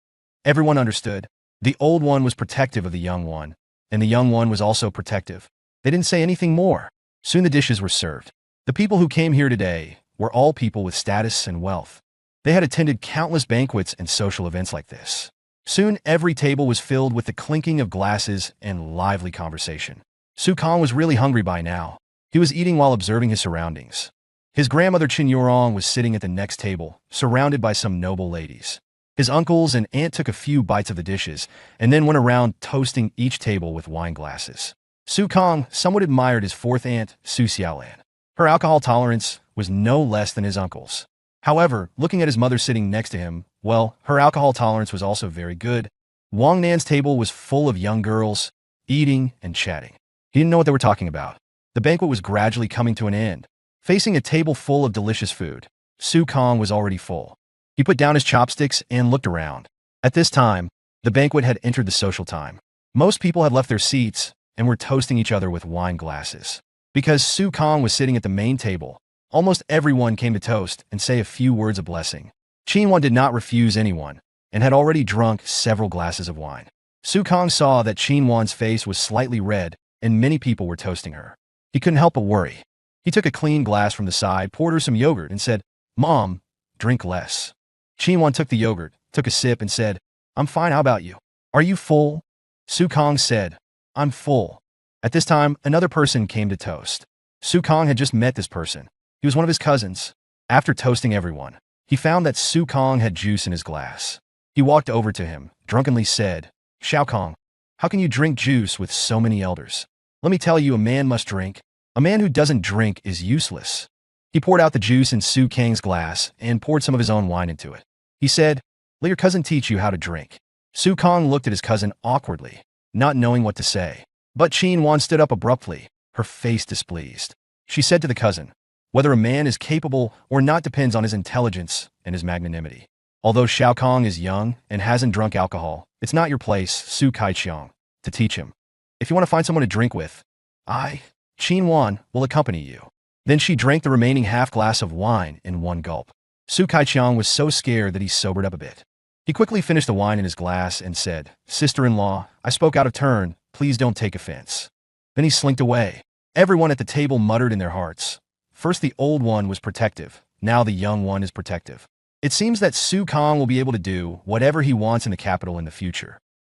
Everyone understood. The old one was protective of the young one, and the young one was also protective. They didn't say anything more. Soon the dishes were served. The people who came here today were all people with status and wealth. They had attended countless banquets and social events like this. Soon every table was filled with the clinking of glasses and lively conversation. Su Kong was really hungry by now. He was eating while observing his surroundings. His grandmother Qin Yorong was sitting at the next table, surrounded by some noble ladies. His uncles and aunt took a few bites of the dishes, and then went around toasting each table with wine glasses. Su Kong somewhat admired his fourth aunt, Su Xiaolan. Her alcohol tolerance was no less than his uncle's. However, looking at his mother sitting next to him, well, her alcohol tolerance was also very good. Wang Nan's table was full of young girls, eating and chatting. He didn't know what they were talking about. The banquet was gradually coming to an end. Facing a table full of delicious food, Su Kong was already full. He put down his chopsticks and looked around. At this time, the banquet had entered the social time. Most people had left their seats and were toasting each other with wine glasses. Because Su Kong was sitting at the main table, almost everyone came to toast and say a few words of blessing. Qin did not refuse anyone and had already drunk several glasses of wine. Su Kong saw that Qin face was slightly red and many people were toasting her. He couldn't help but worry. He took a clean glass from the side, poured her some yogurt, and said, "Mom, drink less." Qin took the yogurt, took a sip, and said, "I'm fine, how about you? Are you full?" Su Kong said, "I'm full." At this time, another person came to toast. Su Kong had just met this person. He was one of his cousins. After toasting everyone, he found that Su Kong had juice in his glass. He walked over to him, drunkenly said, "Xiao Kong, how can you drink juice with so many elders? Let me tell you, a man must drink. A man who doesn't drink is useless." He poured out the juice in Su Kang's glass and poured some of his own wine into it. He said, "Let your cousin teach you how to drink." Su Kong looked at his cousin awkwardly, not knowing what to say. But Qin stood up abruptly, her face displeased. She said to the cousin, "Whether a man is capable or not depends on his intelligence and his magnanimity. Although Xiao Kong is young and hasn't drunk alcohol, it's not your place, Su Kaiqiang, to teach him. If you want to find someone to drink with, I, Qin, will accompany you." Then she drank the remaining half glass of wine in one gulp. Su Kaiqiang was so scared that he sobered up a bit. He quickly finished the wine in his glass and said, "Sister-in-law, I spoke out of turn. Please don't take offense." Then he slinked away. Everyone at the table muttered in their hearts. First the old one was protective, now the young one is protective. It seems that Su Kong will be able to do whatever he wants in the capital in the future.